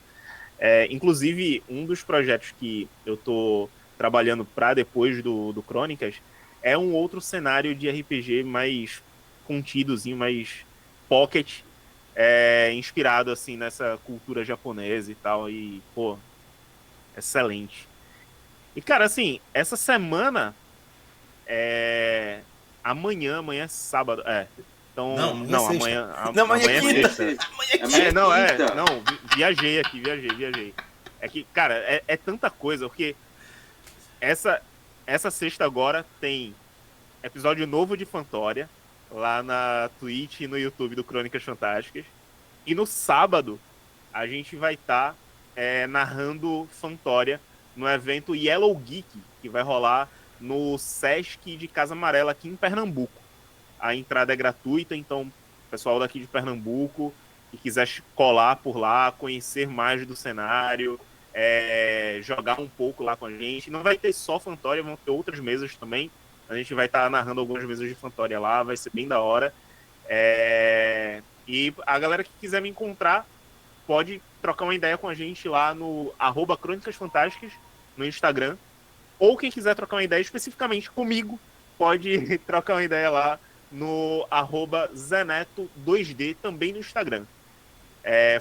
Inclusive, um dos projetos que eu tô trabalhando para depois do Crônicas é um outro cenário de RPG mais contidozinho, mais pocket, inspirado assim nessa cultura japonesa e tal. E, pô, excelente. E, cara, assim, essa semana é. Amanhã é sábado.
Não,
Então,
amanhã é
não,
sexta.
amanhã,
Não, amanhã é
amanhã é
quinta.
sexta.
Amanhã é quinta.
Não, viajei aqui, viajei. É que, cara, é tanta coisa, porque essa sexta agora tem episódio novo de Fantória, lá na Twitch e no YouTube do Crônicas Fantásticas. E no sábado, a gente vai estar narrando Fantória no evento Yellow Geek, que vai rolar no Sesc de Casa Amarela, aqui em Pernambuco. A entrada é gratuita, então o pessoal daqui de Pernambuco que quiser colar por lá, conhecer mais do cenário, jogar um pouco lá com a gente. Não vai ter só Fantória, vão ter outras mesas também. A gente vai estar narrando algumas mesas de Fantória lá, vai ser bem da hora. E a galera que quiser me encontrar pode trocar uma ideia com a gente lá no @Crônicas Fantásticas no Instagram. Ou quem quiser trocar uma ideia especificamente comigo, pode trocar uma ideia lá no @Zeneto2D, também no Instagram.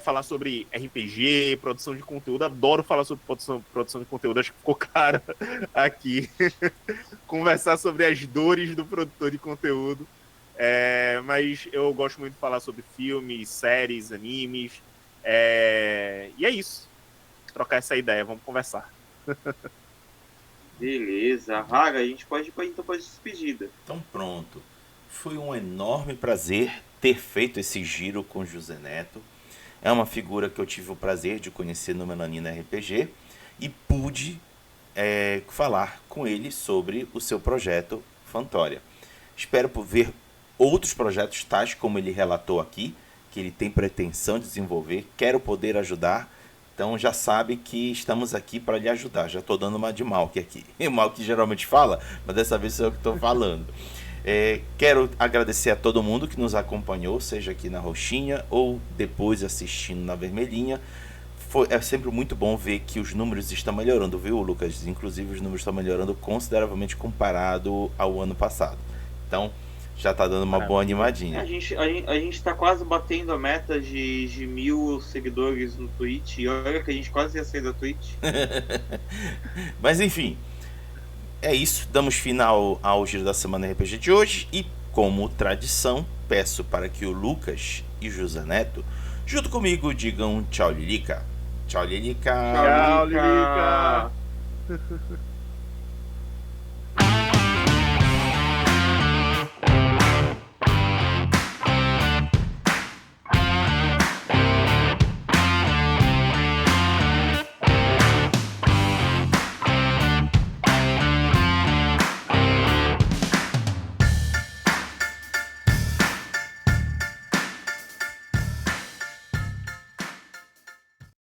Falar sobre RPG, produção de conteúdo. Adoro falar sobre produção de conteúdo, acho que ficou cara aqui. Conversar sobre as dores do produtor de conteúdo. Mas eu gosto muito de falar sobre filmes, séries, animes. E é isso. Trocar essa ideia, vamos conversar.
Beleza. Raga, a gente pode despedida.
Então pronto. Foi um enorme prazer ter feito esse giro com José Neto. É uma figura que eu tive o prazer de conhecer no Melanina RPG e pude falar com ele sobre o seu projeto Fantória. Espero ver outros projetos tais como ele relatou aqui, que ele tem pretensão de desenvolver. Quero poder ajudar. Então já sabe que estamos aqui para lhe ajudar. Já estou dando uma de Malk aqui. O Malk geralmente fala, mas dessa vez sou eu que estou falando. Quero agradecer a todo mundo que nos acompanhou, seja aqui na Roxinha ou depois assistindo na Vermelhinha. É sempre muito bom ver que os números estão melhorando, viu, Lucas? Inclusive os números estão melhorando consideravelmente comparado ao ano passado. Então já está dando uma boa animadinha.
A gente está quase batendo a meta de 1.000 seguidores no Twitch. E olha que a gente quase ia sair da Twitch.
Mas enfim, é isso. Damos final ao Giro da Semana RPG de hoje. E como tradição, peço para que o Lucas e José Neto, junto comigo, digam tchau, Lilica. Tchau, Lilica.
Tchau, Lilica.